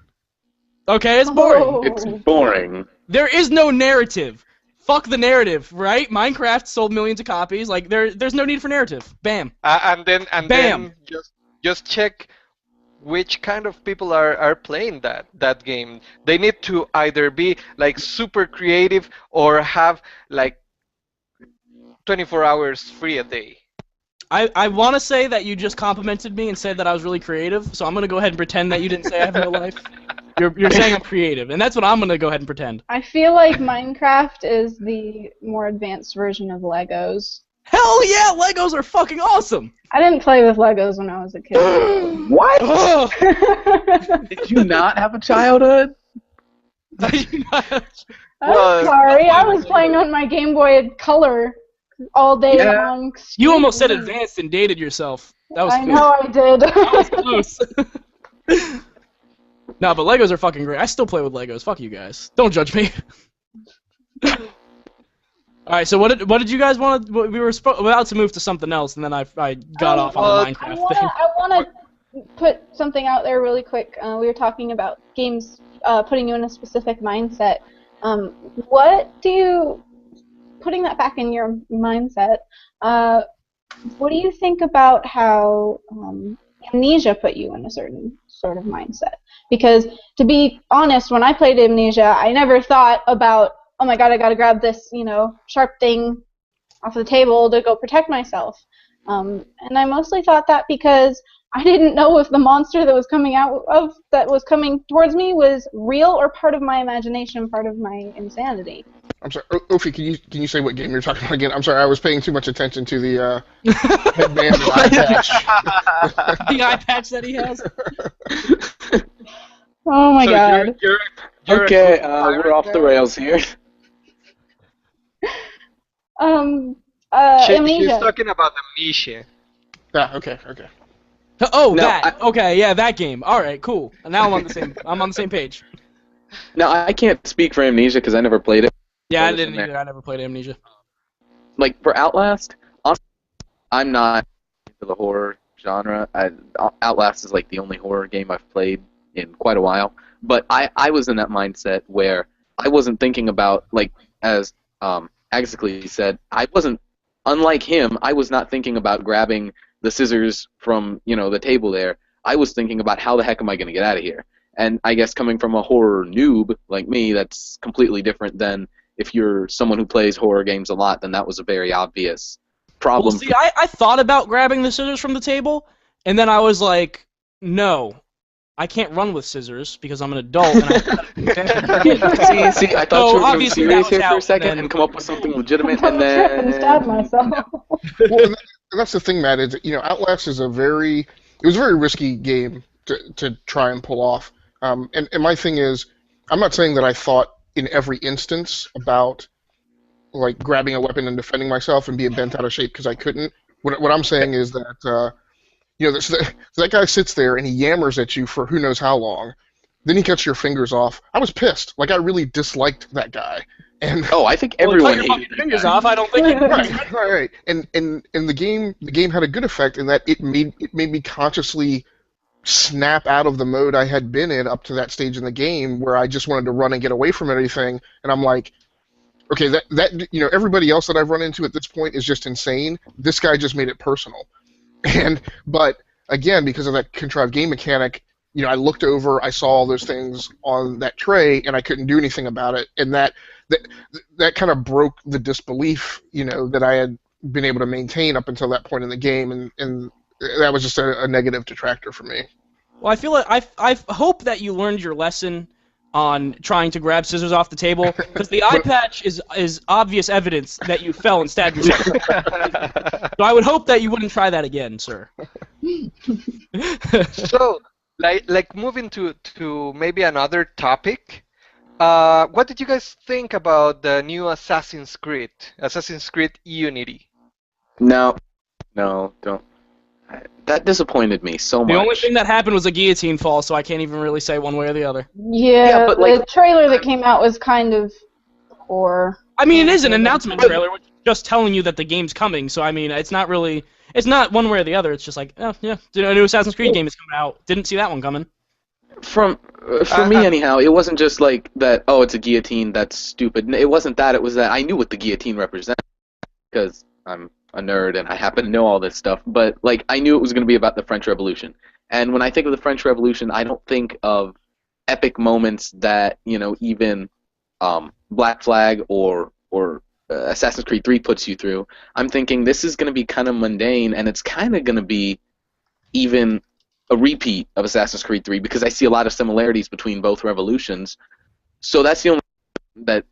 Okay, it's boring. Oh. It's boring. There is no narrative. Fuck the narrative, right? Minecraft sold millions of copies. Like, there's no need for narrative. Bam. And Bam. then just check which kind of people are playing that game. They need to either be like super creative or have like 24 hours free a day. I want to say that you just complimented me and said that I was really creative, so I'm going to go ahead and pretend that you didn't say I have no life. You're saying I'm creative, and that's what I'm going to go ahead and pretend. I feel like Minecraft is the more advanced version of Legos. Hell yeah, Legos are fucking awesome! I didn't play with Legos when I was a kid. What? Ugh. Did you not have a childhood? I'm Well, sorry, I was playing on my Game Boy Color all day Yeah. long. You almost said advanced and dated yourself. That was I know I did. That was close. No, but Legos are fucking great. I still play with Legos. Fuck you guys. Don't judge me. Alright, so what did you guys want to... We were about to move to something else, and then I got off on the well, Minecraft thing. I want to put something out there really quick. We were talking about games putting you in a specific mindset. Putting that back in your mindset, what do you think about how Amnesia put you in a certain sort of mindset? Because, to be honest, when I played Amnesia, I never thought about, oh my god, I gotta grab this, sharp thing off the table to go protect myself. And I mostly thought that because I didn't know if the monster that was coming towards me was real or part of my imagination, part of my insanity. I'm sorry, Ophi, can you say what game you're talking about again? I'm sorry, I was paying too much attention to the headband and eye patch. The eye patch that he has. Oh my so god. you're Okay, a pirate we're off the now? rails here. She's Amnesia. talking about Amnesia. Yeah, okay. Oh, No, that. Okay, yeah, that game. All right, cool. Now I'm on the same page. Now, I can't speak for Amnesia because I never played it. Yeah, I Listen didn't there. either. I never played Amnesia. Like, for Outlast, honestly, I'm not into the horror genre. Outlast is like the only horror game I've played in quite a while. But I was in that mindset where I wasn't thinking about, like, as Axically said, I wasn't unlike him, I was not thinking about grabbing the scissors from, the table there. I was thinking about how the heck am I going to get out of here? And I guess coming from a horror noob like me, that's completely different than if you're someone who plays horror games a lot, then that was a very obvious problem. Well, see, I thought about grabbing the scissors from the table, and then I was like, no, I can't run with scissors because I'm an adult. And see, I thought you were going to be serious here for a second then... and come up with something legitimate, and then stab myself. Well, and that's the thing, Matt. Is Outlast is it was a very risky game to try and pull off. And my thing is, I'm not saying that I thought in every instance about like grabbing a weapon and defending myself and being bent out of shape because I couldn't. What I'm saying is that that guy sits there and he yammers at you for who knows how long. Then he cuts your fingers off. I was pissed. Like I really disliked that guy. And I think everyone hated your fingers off. I don't think. Right. And the game had a good effect in that it made me consciously snap out of the mode I had been in up to that stage in the game where I just wanted to run and get away from everything. And I'm like, okay, that everybody else that I've run into at this point is just insane. This guy just made it personal. But again, because of that contrived game mechanic, I looked over, I saw all those things on that tray, and I couldn't do anything about it. And that kind of broke the disbelief, that I had been able to maintain up until that point in the game, and that was just a negative detractor for me. Well, I feel like I hope that you learned your lesson on trying to grab scissors off the table, because the eye patch is obvious evidence that you fell and stabbed yourself. So I would hope that you wouldn't try that again, sir. So, like moving to maybe another topic, what did you guys think about the new Assassin's Creed Unity? No, don't. That disappointed me so much. The only thing that happened was a guillotine fall, so I can't even really say one way or the other. Yeah, but the trailer that came out was kind of poor. I mean, it is an announcement trailer, which is just telling you that the game's coming, so I mean, it's not one way or the other, it's just like, oh, yeah, a new Assassin's Creed game is coming out. Didn't see that one coming. For me, anyhow, it wasn't just like that, it's a guillotine, that's stupid. It wasn't that, it was that I knew what the guillotine represented, because I'm a nerd and I happen to know all this stuff, but like I knew it was going to be about the French Revolution. And when I think of the French Revolution, I don't think of epic moments that, even Black Flag or Assassin's Creed 3 puts you through. I'm thinking this is going to be kind of mundane, and it's kind of going to be even a repeat of Assassin's Creed 3 because I see a lot of similarities between both revolutions. So that's the only that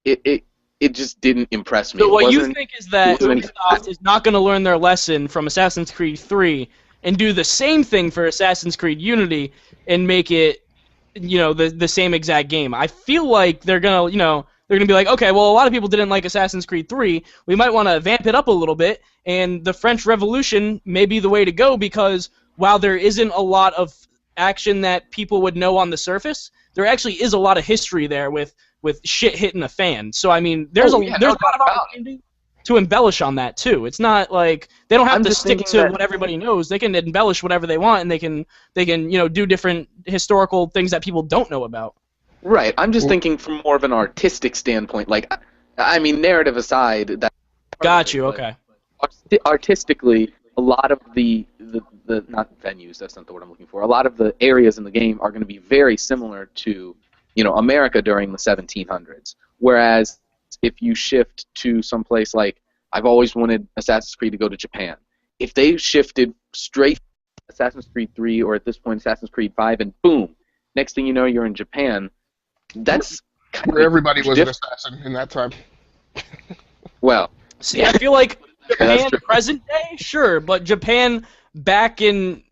it just didn't impress me. So what you think is that Ubisoft is not going to learn their lesson from Assassin's Creed 3 and do the same thing for Assassin's Creed Unity and make it, the same exact game. I feel like they're going to be like, okay, well, a lot of people didn't like Assassin's Creed 3. We might want to vamp it up a little bit, and the French Revolution may be the way to go because while there isn't a lot of action that people would know on the surface, there actually is a lot of history there with shit hitting the fan. So I mean, there's a lot of opportunity to embellish on that too. It's not like they don't have to stick to what everybody knows. They can embellish whatever they want, and they can do different historical things that people don't know about. Right. I'm just thinking from more of an artistic standpoint. Like, I mean, narrative aside, that. Got you. Okay. Artistically, a lot of the not venues. That's not the word I'm looking for. A lot of the areas in the game are going to be very similar to America during the 1700s. Whereas if you shift to someplace like, I've always wanted Assassin's Creed to go to Japan. If they shifted straight Assassin's Creed 3 or at this point Assassin's Creed 5 and boom, next thing you know you're in Japan, that's kind where everybody was an assassin in that time. Well, see, I feel like Japan present day, sure, but Japan back in,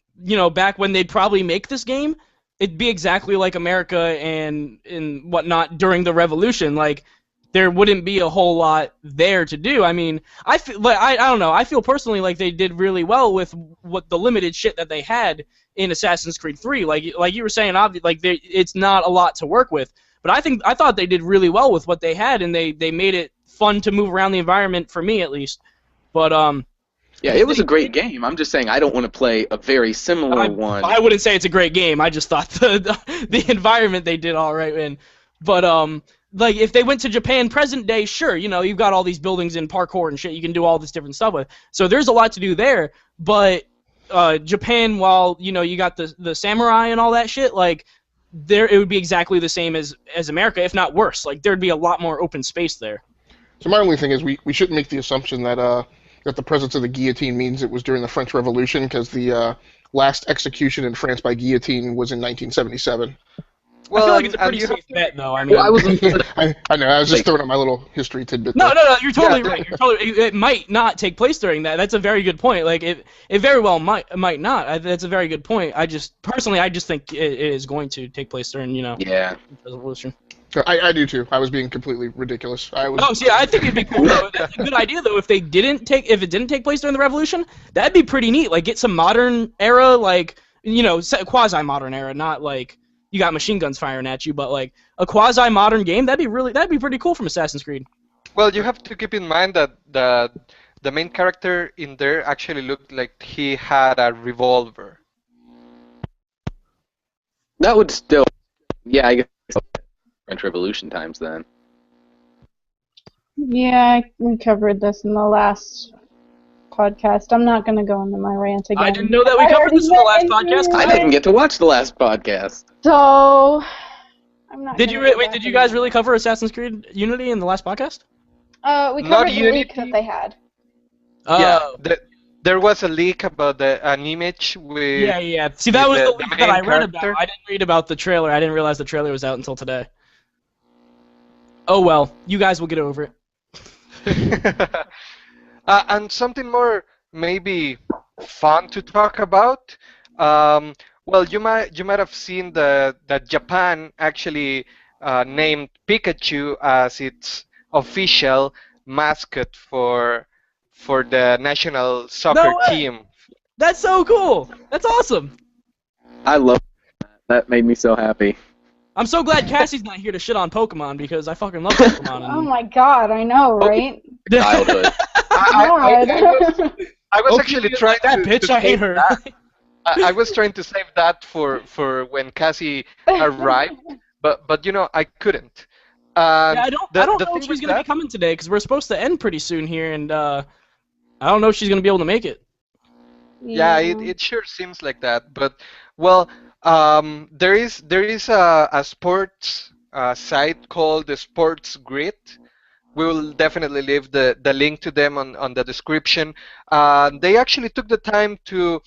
back when they'd probably make this game, it'd be exactly like America and whatnot during the Revolution. Like, there wouldn't be a whole lot there to do. I mean, I feel like I don't know. I feel personally like they did really well with what the limited shit that they had in Assassin's Creed 3. Like you were saying, it's not a lot to work with. But I thought they did really well with what they had, and they made it fun to move around the environment for me at least. But yeah, it was a great game. I'm just saying I don't want to play a very similar one. I wouldn't say it's a great game. I just thought the environment they did all right in. But like if they went to Japan present day, sure, you've got all these buildings and parkour and shit you can do all this different stuff with. So there's a lot to do there, but Japan, while you got the samurai and all that shit, like there it would be exactly the same as America, if not worse. Like there'd be a lot more open space there. So my only thing is we shouldn't make the assumption that that the presence of the guillotine means it was during the French Revolution, because the last execution in France by guillotine was in 1977. Well, I feel like it's a pretty safe bet, though. I mean, I know. I was just throwing out my little history tidbit. No, you're totally right. It might not take place during that. That's a very good point. Like it very well might not. That's a very good point. I just think it is going to take place during Revolution. I do too. I was being completely ridiculous. I think it'd be cool though. That's a good idea though. If it didn't take place during the Revolution, that'd be pretty neat. Like get some modern era, like quasi modern era, not like you got machine guns firing at you, but like a quasi modern game. That'd be pretty cool from Assassin's Creed. Well, you have to keep in mind that the main character in there actually looked like he had a revolver. That would still, I guess. French Revolution times then. Yeah, we covered this in the last podcast. I'm not going to go into my rant again. I didn't know that we covered this in the last podcast. I didn't get to watch the last podcast. So, I'm not. Did you guys really cover Assassin's Creed Unity in the last podcast? We covered the leak that they had. There was a leak about an image with. Yeah. See, that was the leak that I read about. I didn't read about the trailer. I didn't realize the trailer was out until today. Oh well, you guys will get over it. And something more maybe fun to talk about. Well, you might have seen that Japan actually named Pikachu as its official mascot for the national soccer team. That's so cool. That's awesome. I love that. That made me so happy. I'm so glad Cassie's not here to shit on Pokemon because I fucking love Pokemon. Oh my god, I know, right? Childhood. I was actually trying that bitch. I hate her. I was trying to save that for when Cassie arrived, but I couldn't. I don't know if she's gonna be coming today because we're supposed to end pretty soon here, and I don't know if she's gonna be able to make it. Yeah, it sure seems like that. But well, there is a sports site called the Sports Grid. We will definitely leave the link to them on the description. They actually took the time to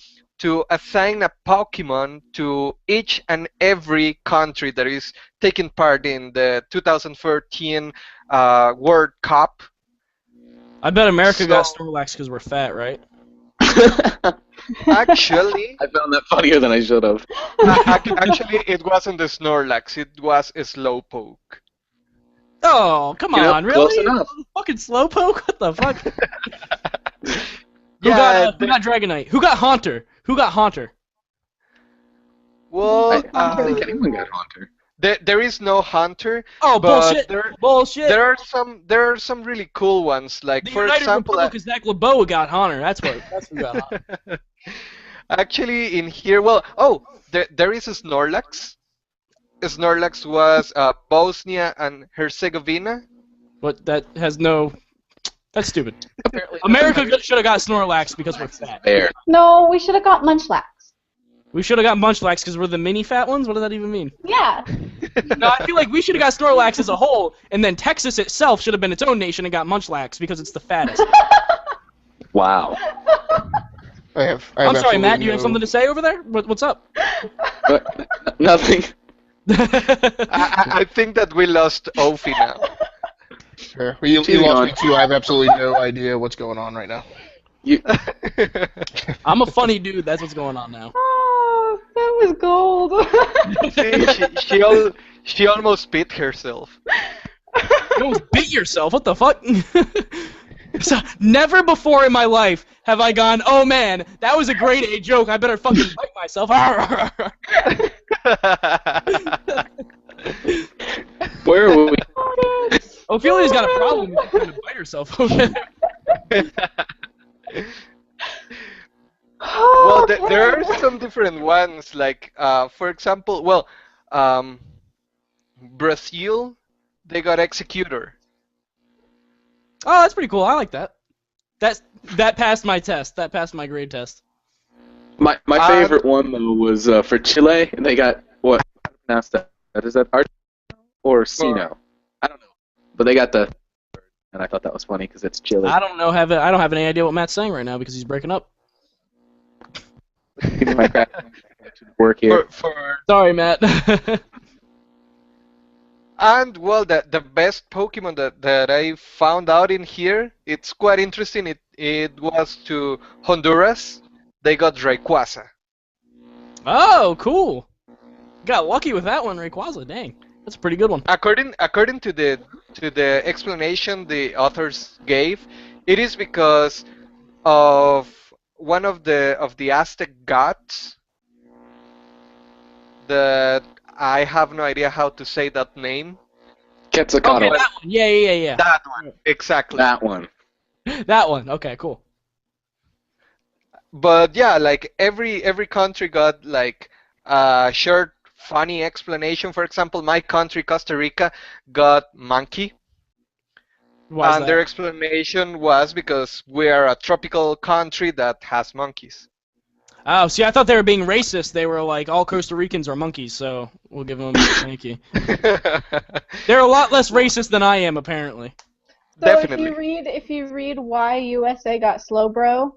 assign a Pokemon to each and every country that is taking part in the 2014 World Cup. I bet America got Snorlax because we're fat, right? Actually, I found that funnier than I should have. Actually, it wasn't the Snorlax. It was a Slowpoke. Oh, come on, really? Close enough. Fucking Slowpoke? What the fuck? Who got Dragonite? Who got Haunter? Well, I don't think anyone got Haunter. There is no Haunter. Oh, bullshit! Bullshit! There are some really cool ones. Like the for United example, Republic is that Laboa got Haunter. That's who got Haunter. Actually, in here, there is a Snorlax. Snorlax was Bosnia and Herzegovina. But that has no. That's stupid. America should have got Snorlax because we're fat. There. No, we should have got Munchlax. We should have got Munchlax because we're the mini fat ones? What does that even mean? Yeah. No, I feel like we should have got Snorlax as a whole, and then Texas itself should have been its own nation and got Munchlax because it's the fattest. Wow. I'm sorry, Matt, you have something to say over there? What's up? Nothing. I think that we lost Ophi now. Sure. You lost me too. I have absolutely no idea what's going on right now. I'm a funny dude. That's what's going on now. Oh, that was gold. See, she almost bit herself. You almost bit yourself. What the fuck? So, never before in my life have I gone, oh man, that was a grade A joke. I better fucking bite myself. Where are we? Ophelia's got a problem with trying to bite herself over there. Well, there are some different ones. Like, for example, Brazil they got Executor. Oh, that's pretty cool. I like that. That passed my test. That passed my grade test. My favorite one though was for Chile. They got what? How to pronounce that? Is that Art or Sino? I don't know. But they got the, and I thought that was funny because it's Chile. I don't have any idea what Matt's saying right now because he's breaking up. Give me my crap. Work here. Sorry, Matt. And well, the best Pokemon that I found out in here, it's quite interesting. It was to Honduras. They got Rayquaza. Oh, cool. Got lucky with that one, Rayquaza. Dang, that's a pretty good one. According to the explanation the authors gave, it is because of one of the Aztec gods that I have no idea how to say that name. Quetzalcoatl. Okay, that one. Yeah. That one, exactly. That one. That one. Okay, cool. But yeah, like every country got like a short, funny explanation. For example, my country, Costa Rica, got monkey. Why is And that? their explanation was because we are a tropical country that has monkeys. Oh, see, I thought they were being racist. They were like, all Costa Ricans are monkeys, so we'll give them a monkey. They're a lot less racist than I am, apparently. So Definitely. if you read why USA got Slowbro.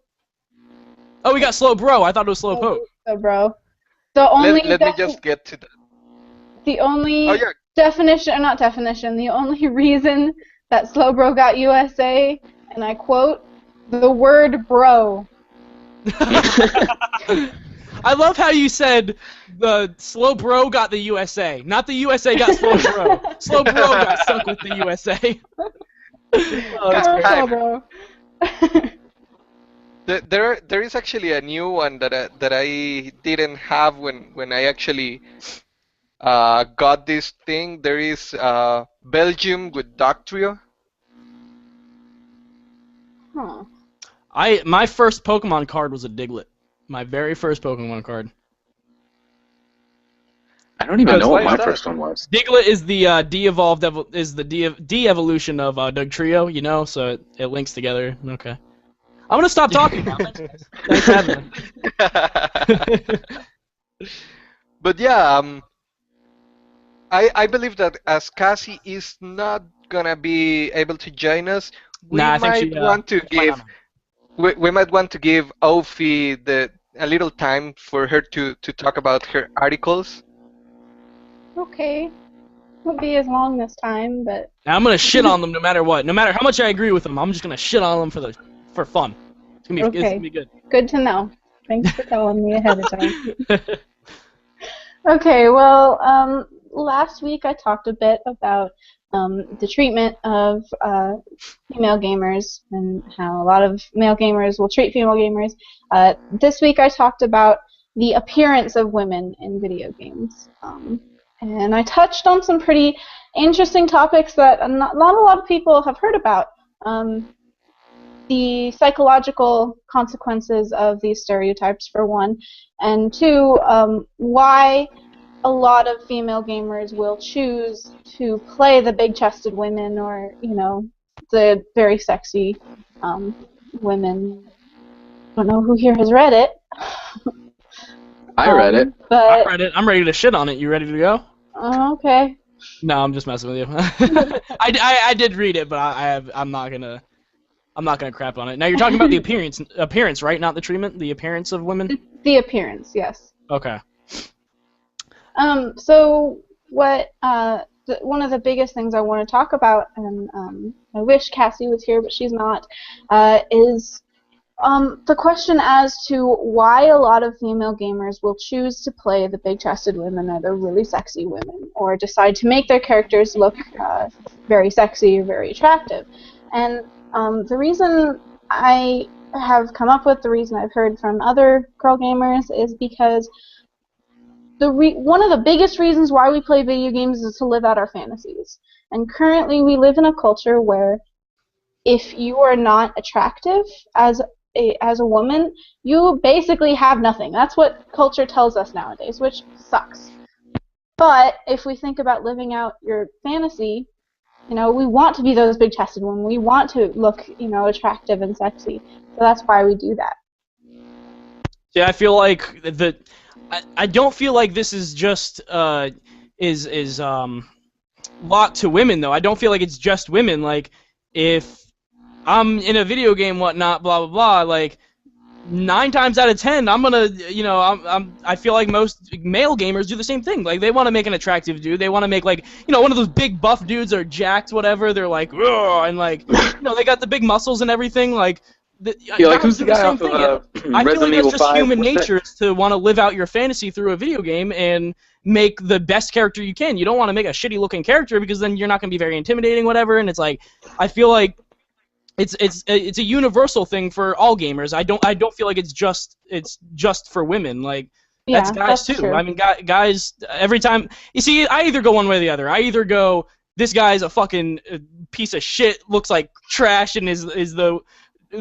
Oh, we got Slow Bro. I thought it was Slow Poke. Slowbro. The only Let me just get to that. the only Oh yeah. definition, or not definition, the only reason that Slowbro got USA, and I quote, the word bro. I love how you said the Slow Bro got the USA, not the USA got Slow Bro. Slow Bro got stuck with the USA. Oh, that's great. Slowbro. There is actually a new one that I didn't have when I actually got this thing. There is Belgium with Doctrio. Huh. My first Pokemon card was a Diglett. My very first Pokemon card. I don't even know what my that? first one was. Diglett is the de-evolution of Dugtrio, you know, so it links together. Okay. I'm gonna stop talking now. Thanks for having me. But yeah, I believe that as Cassie is not gonna be able to join us, we Nah, I think might she, want to why give not? we might want to give Ophi a little time for her to talk about her articles. Okay. Won't be as long this time, but I'm gonna shit on them no matter what. No matter how much I agree with them, I'm just gonna shit on them for fun. It's gonna be good. good to know. Thanks for telling me ahead of time. Okay, well, last week I talked a bit about the treatment of female gamers and how a lot of male gamers will treat female gamers. This week I talked about the appearance of women in video games. And I touched on some pretty interesting topics that not a lot of people have heard about. The psychological consequences of these stereotypes, for one, and two, why a lot of female gamers will choose to play the big-chested women or, you know, the very sexy women. I don't know who here has read it. I read it. But I read it. I'm ready to shit on it. You ready to go? Okay. No, I'm just messing with you. I did read it, but I'm not gonna crap on it. Now you're talking about the appearance, right? Not the treatment. The appearance of women. The appearance, yes. Okay. So what? One of the biggest things I want to talk about, and I wish Cassie was here, but she's not, is the question as to why a lot of female gamers will choose to play the big-chested women or the really sexy women, or decide to make their characters look very sexy or very attractive. And the reason I have come up with, the reason I've heard from other girl gamers, is because one of the biggest reasons why we play video games is to live out our fantasies. And currently we live in a culture where if you are not attractive as a woman, you basically have nothing. That's what culture tells us nowadays, which sucks. But if we think about living out your fantasy, You know, we want to be those big-chested women. We want to look, you know, attractive and sexy. So that's why we do that. Yeah, I feel like I don't feel like this is just lot to women though. I don't feel like it's just women. Like if I'm in a video game, whatnot, blah blah blah. Like 9 times out of 10, I'm gonna, you know, I feel like most male gamers do the same thing. Like they want to make an attractive dude. They want to make like, you know, one of those big buff dudes or jacked, whatever. They're like, ugh, and like, you know, they got the big muscles and everything. Like, like who's the guy off of I feel like Resident Evil that's just 5? human nature is to want to live out your fantasy through a video game and make the best character you can. You don't want to make a shitty looking character because then you're not going to be very intimidating, whatever. And it's like, I feel like it's a universal thing for all gamers. I don't feel like it's just for women. Like that's guys too. True. I mean, guys every time you see, I either go one way or the other. I either go, this guy's a fucking piece of shit, looks like trash, and is the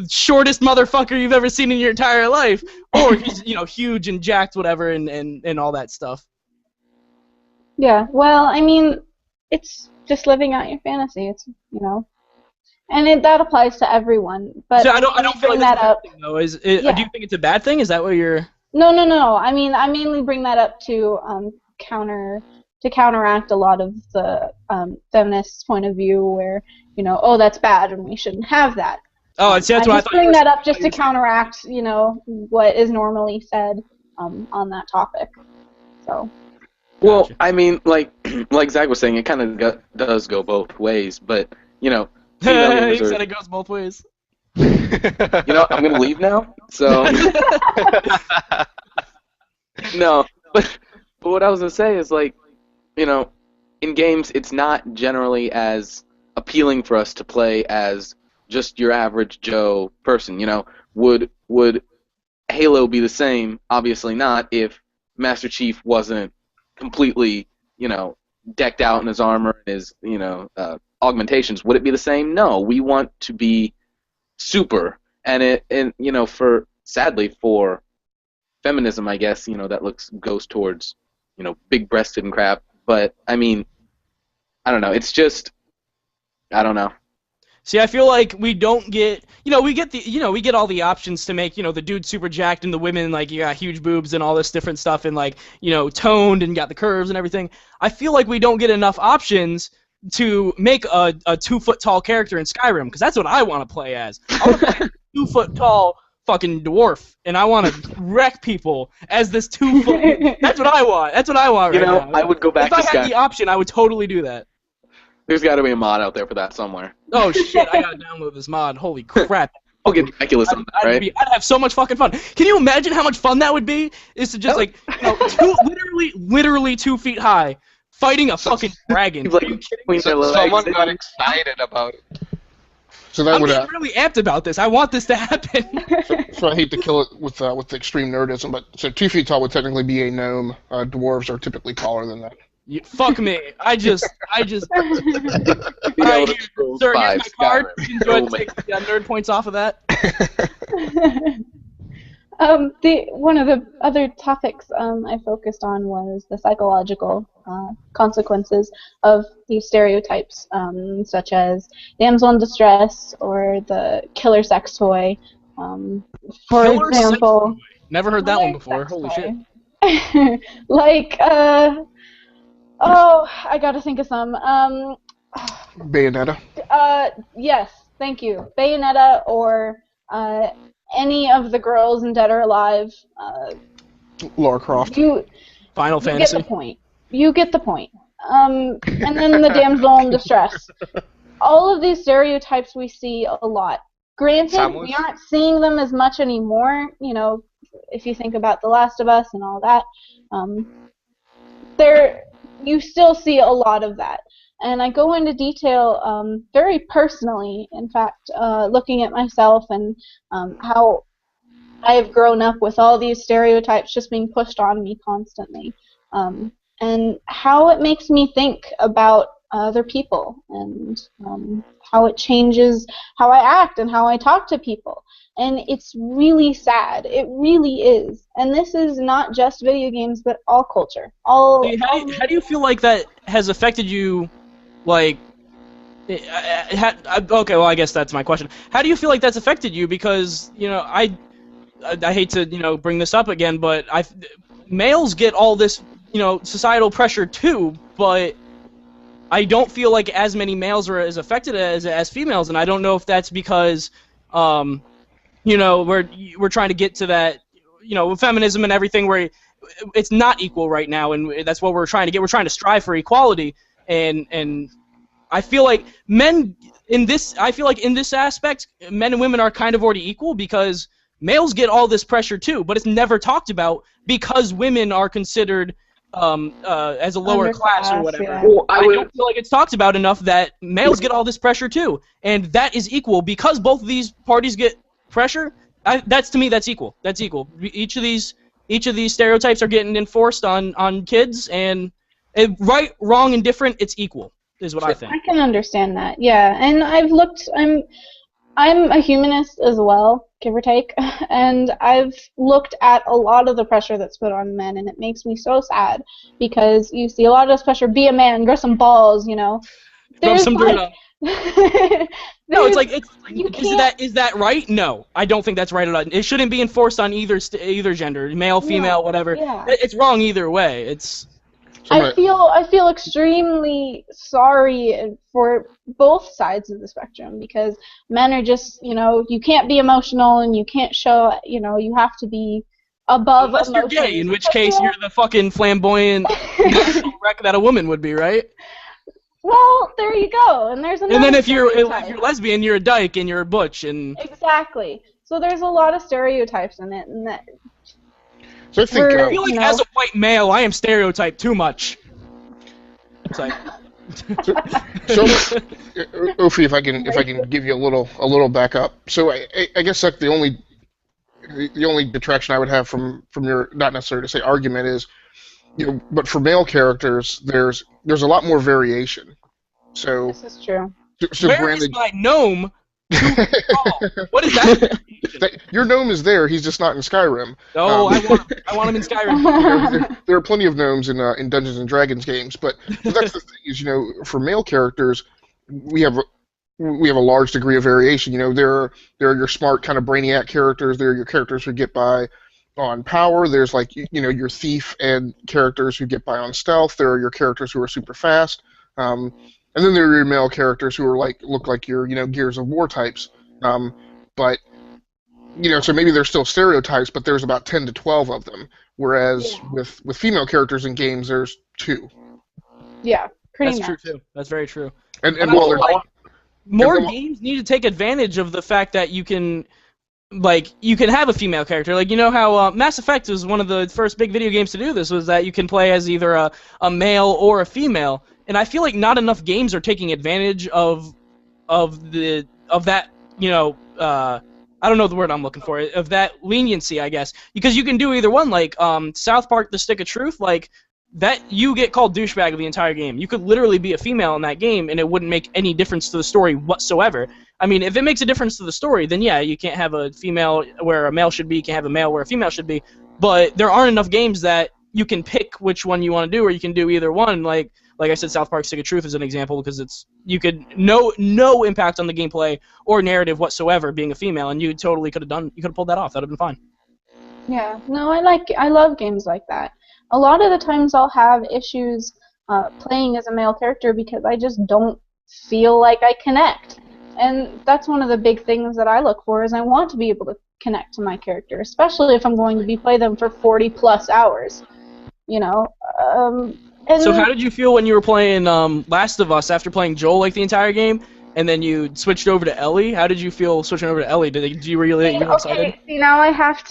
shortest motherfucker you've ever seen in your entire life, or he's, you know, huge and jacked, whatever, and all that stuff. Yeah, well, I mean, it's just living out your fantasy. It's, you know, and that applies to everyone. But so I don't feel like that's a bad thing, though. Yeah. Do you think it's a bad thing? Is that what you're? No. I mean, I mainly bring that up to counteract a lot of the feminists' point of view, where, you know, oh, that's bad and we shouldn't have that. Oh, see, that's what I thought. Bring that up just to counteract, you know, what is normally said on that topic. So. Well, Gotcha. I mean, like Zach was saying, it kind of does go both ways, but you know, He said it goes both ways. you know, I'm gonna leave now. So no, but what I was gonna say is, like, you know, in games, it's not generally as appealing for us to play as just your average Joe person. You know, would Halo be the same? Obviously not, if Master Chief wasn't completely, you know, decked out in his armor and his, you know, augmentations. Would it be the same? No. We want to be super, and you know, sadly for feminism, I guess, you know, that goes towards, you know, big-breasted and crap. But I mean, I don't know. It's just, I don't know. See, I feel like we don't get, you know, we get all the options to make, you know, the dude super jacked and the women, like, you got huge boobs and all this different stuff and, like, you know, toned and got the curves and everything. I feel like we don't get enough options to make a 2-foot-tall character in Skyrim, because that's what I want to play as. I want to play a 2-foot-tall fucking dwarf, and I want to wreck people as this 2-foot. That's what I want. That's what I want right now. You know, I would go back to If I had the option, I would totally do that. There's got to be a mod out there for that somewhere. Oh shit! I gotta download this mod. Holy crap! I'll get ridiculous on that, right? I'd have so much fucking fun. Can you imagine how much fun that would be? Is to just, like, you know, literally 2 feet high, fighting a fucking dragon. Like, Are you kidding me? Someone got excited about it. So that I'm would. getting really amped about this. I want this to happen. So I hate to kill it with the extreme nerdism, but so 2 feet tall would technically be a gnome. Dwarves are typically taller than that. Fuck me. I just. You Alright, know, here, sir, here's my card. Skyrim. You enjoy to take the nerd points off of that. One of the other topics I focused on was the psychological consequences of these stereotypes, such as damsel in distress or the killer sex toy. For Killer example, sex toy. Never heard that one before. Holy shit. Like, oh, I gotta think of some. Bayonetta. Yes, thank you. Bayonetta or any of the girls in Dead or Alive. Lara Croft. Final You Fantasy. get the point. You get the point. And then the damsel in distress. All of these stereotypes we see a lot. Granted, we aren't seeing them as much anymore, you know, if you think about The Last of Us and all that. You still see a lot of that. And I go into detail very personally, in fact, looking at myself and how I have grown up with all these stereotypes just being pushed on me constantly. And how it makes me think about other people and how it changes how I act and how I talk to people. And it's really sad. It really is. And this is not just video games, but all culture. How do you feel like that has affected you, like Okay, well, I guess that's my question. How do you feel like that's affected you? Because, I hate to, bring this up again, but males get all this, societal pressure too, but I don't feel like as many males are as affected as females, and I don't know if that's because, we're trying to get to that, with feminism and everything, where it's not equal right now, and that's what we're trying to get. We're trying to strive for equality, and I feel like in this aspect, men and women are kind of already equal because males get all this pressure too, but it's never talked about because women are considered as a lower class or whatever. Yeah. Well, I don't feel like it's talked about enough that males get all this pressure too, and that is equal because both of these parties get pressure. To me, that's equal. That's equal. Each of these stereotypes are getting enforced on kids, and right, wrong, and different, it's equal, is what I think. I can understand that, yeah. And I'm a humanist as well, give or take, and I've looked at a lot of the pressure that's put on men, and it makes me so sad because you see a lot of this pressure: be a man, grow some balls, Rub There's some dirt on. No, it's like is that right? No, I don't think that's right at all. It shouldn't be enforced on either gender, male, female, whatever. Yeah. It's wrong either way. It's. I feel extremely sorry for both sides of the spectrum because men are just, you can't be emotional and you can't show, you have to be above Unless emotions. you're gay, in which case you're the fucking flamboyant wreck that a woman would be, right? Well, there you go. And there's another And then if you're stereotype. lesbian, you're a dyke and you're a butch and. Exactly. So there's a lot of stereotypes in it, and that. So I think I feel like as a white male, I am stereotyped too much. It's like. so Ophi, if I can give you a little backup. So I guess like the only detraction I would have from your, not necessarily to say argument, is, but for male characters there's a lot more variation. So This is true. so Where Brandon, is my gnome? What is that? your gnome is there. He's just not in Skyrim. No, I want him in Skyrim. There are plenty of gnomes in Dungeons and Dragons games, but that's the thing is, for male characters, we have a large degree of variation. There are your smart kind of brainiac characters. There are your characters who get by on power. There's like your thief and characters who get by on stealth. There are your characters who are super fast. And then there are your male characters who are look like your Gears of War types. But so maybe there's still stereotypes, but there's about 10 to 12 of them. Whereas with female characters in games, there's 2. Yeah, pretty That's much. true too. That's very true. And I while feel they're like more games need to take advantage of the fact that you can have a female character. Like, how Mass Effect was one of the first big video games to do this, was that you can play as either a male or a female. And I feel like not enough games are taking advantage of that, I don't know the word I'm looking for, of that leniency, I guess. Because you can do either one, like South Park: The Stick of Truth, like that you get called douchebag the entire game. You could literally be a female in that game and it wouldn't make any difference to the story whatsoever. I mean, if it makes a difference to the story, then yeah, you can't have a female where a male should be, you can't have a male where a female should be. But there aren't enough games that you can pick which one you want to do, or you can do either one. Like I said, South Park: Stick of Truth is an example because you could no impact on the gameplay or narrative whatsoever being a female, and you totally could have pulled that off. That would have been fine. Yeah, no, I love games like that. A lot of the times I'll have issues playing as a male character because I just don't feel like I connect. And that's one of the big things that I look for, is I want to be able to connect to my character, especially if I'm going to be play them for 40 plus hours. So how did you feel when you were playing Last of Us after playing Joel the entire game, and then you switched over to Ellie? How did you feel switching over to Ellie? Did you really get excited? Okay, see, now I have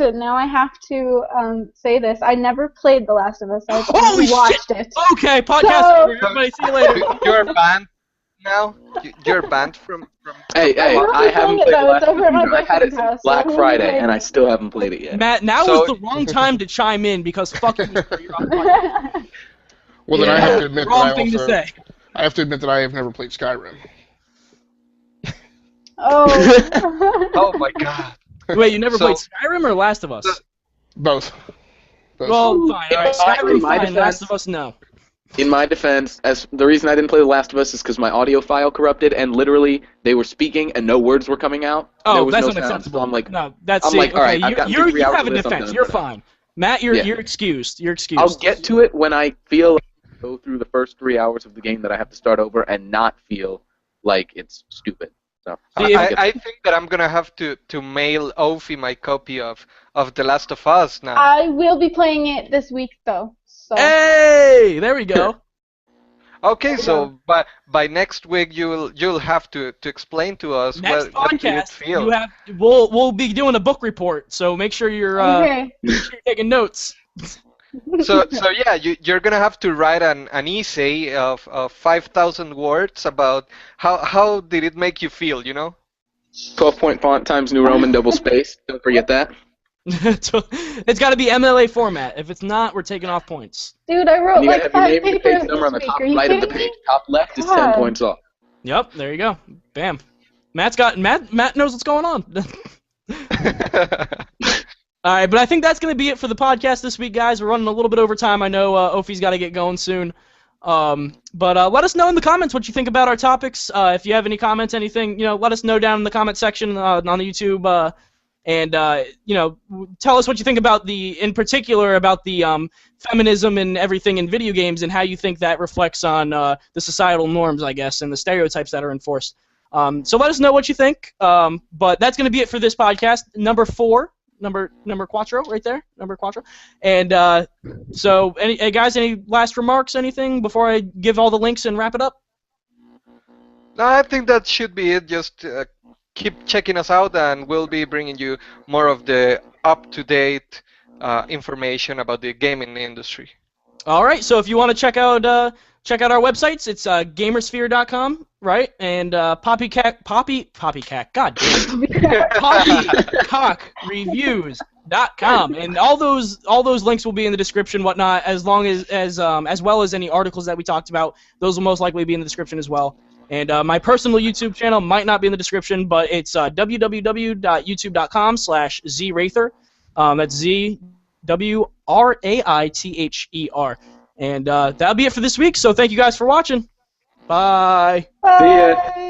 to say this. I never played The Last of Us. I Holy watched shit! it. Okay, podcast over. Everybody, see you later. You're banned now. You're banned from. Hey, I haven't played It's Last over at my I had it boyfriend's since house, Black so Friday, and I still haven't played it yet. Matt, now So- is the wrong time to chime in because fuck you. You're on podcast. well, then I have to admit Wrong that thing to say. I have to admit that I have never played Skyrim. Oh. Oh my god. Wait, you never So- played Skyrim or Last of Us? Both. Well, fine. All right, In Skyrim, my fine. defense- Last of Us, no. In my defense, as the reason I didn't play The Last of Us is because my audio file corrupted, and literally they were speaking and no words were coming out. Oh, there was that's no sound, unacceptable. so I'm like, no, that's I'm like, all right, okay, I've gotten through 3 you hours have of a this, I'm defense. done. You're fine. Matt, you're Yeah. excused. You're excused. I'll get to it when I feel like I go through the first 3 hours of the game that I have to start over and not feel like it's stupid. So I think that I'm gonna have to mail Ophie my copy of The Last of Us now. I will be playing it this week, though. So. Hey, there we go. Okay, so by next week you'll have to explain to us Next what you podcast, feel. we'll be doing a book report, so make sure you're Okay. taking notes. So yeah, you're gonna have to write an essay of 5,000 words about how did it make you feel, you know? 12-point font times New Roman double space. Don't forget that. It's got to be MLA format. If it's not, we're taking off points. Dude, I wrote You like gotta have your 5 name and the papers page number on the this top week. Are you right of the kidding page. me? Top left is God. 10 points off. Yep, there you go. Bam. Matt knows what's going on. All right, but I think that's going to be it for the podcast this week, guys. We're running a little bit over time. I know Ophie's got to get going soon. But let us know in the comments what you think about our topics. If you have any comments, anything, let us know down in the comment section on the YouTube. And tell us what you think about in particular about the feminism and everything in video games and how you think that reflects on the societal norms, I guess, and the stereotypes that are enforced. So let us know what you think. But that's going to be it for this podcast, number 4. Number quattro, right there, number quattro. And so, guys, any last remarks, anything before I give all the links and wrap it up? No, I think that should be it. Just keep checking us out, and we'll be bringing you more of the up-to-date information about the gaming industry. All right. So if you want to check out our websites, it's GamersSphere.com, right? And Poppycock, God damn it. PoppycockReviews.com, and all those links will be in the description, whatnot, as long as well as any articles that we talked about. Those will most likely be in the description as well. And my personal YouTube channel might not be in the description, but it's www.youtube.com/ZRaither. That's ZWRAITHER. And that'll be it for this week. So thank you guys for watching. Bye. Bye. See ya.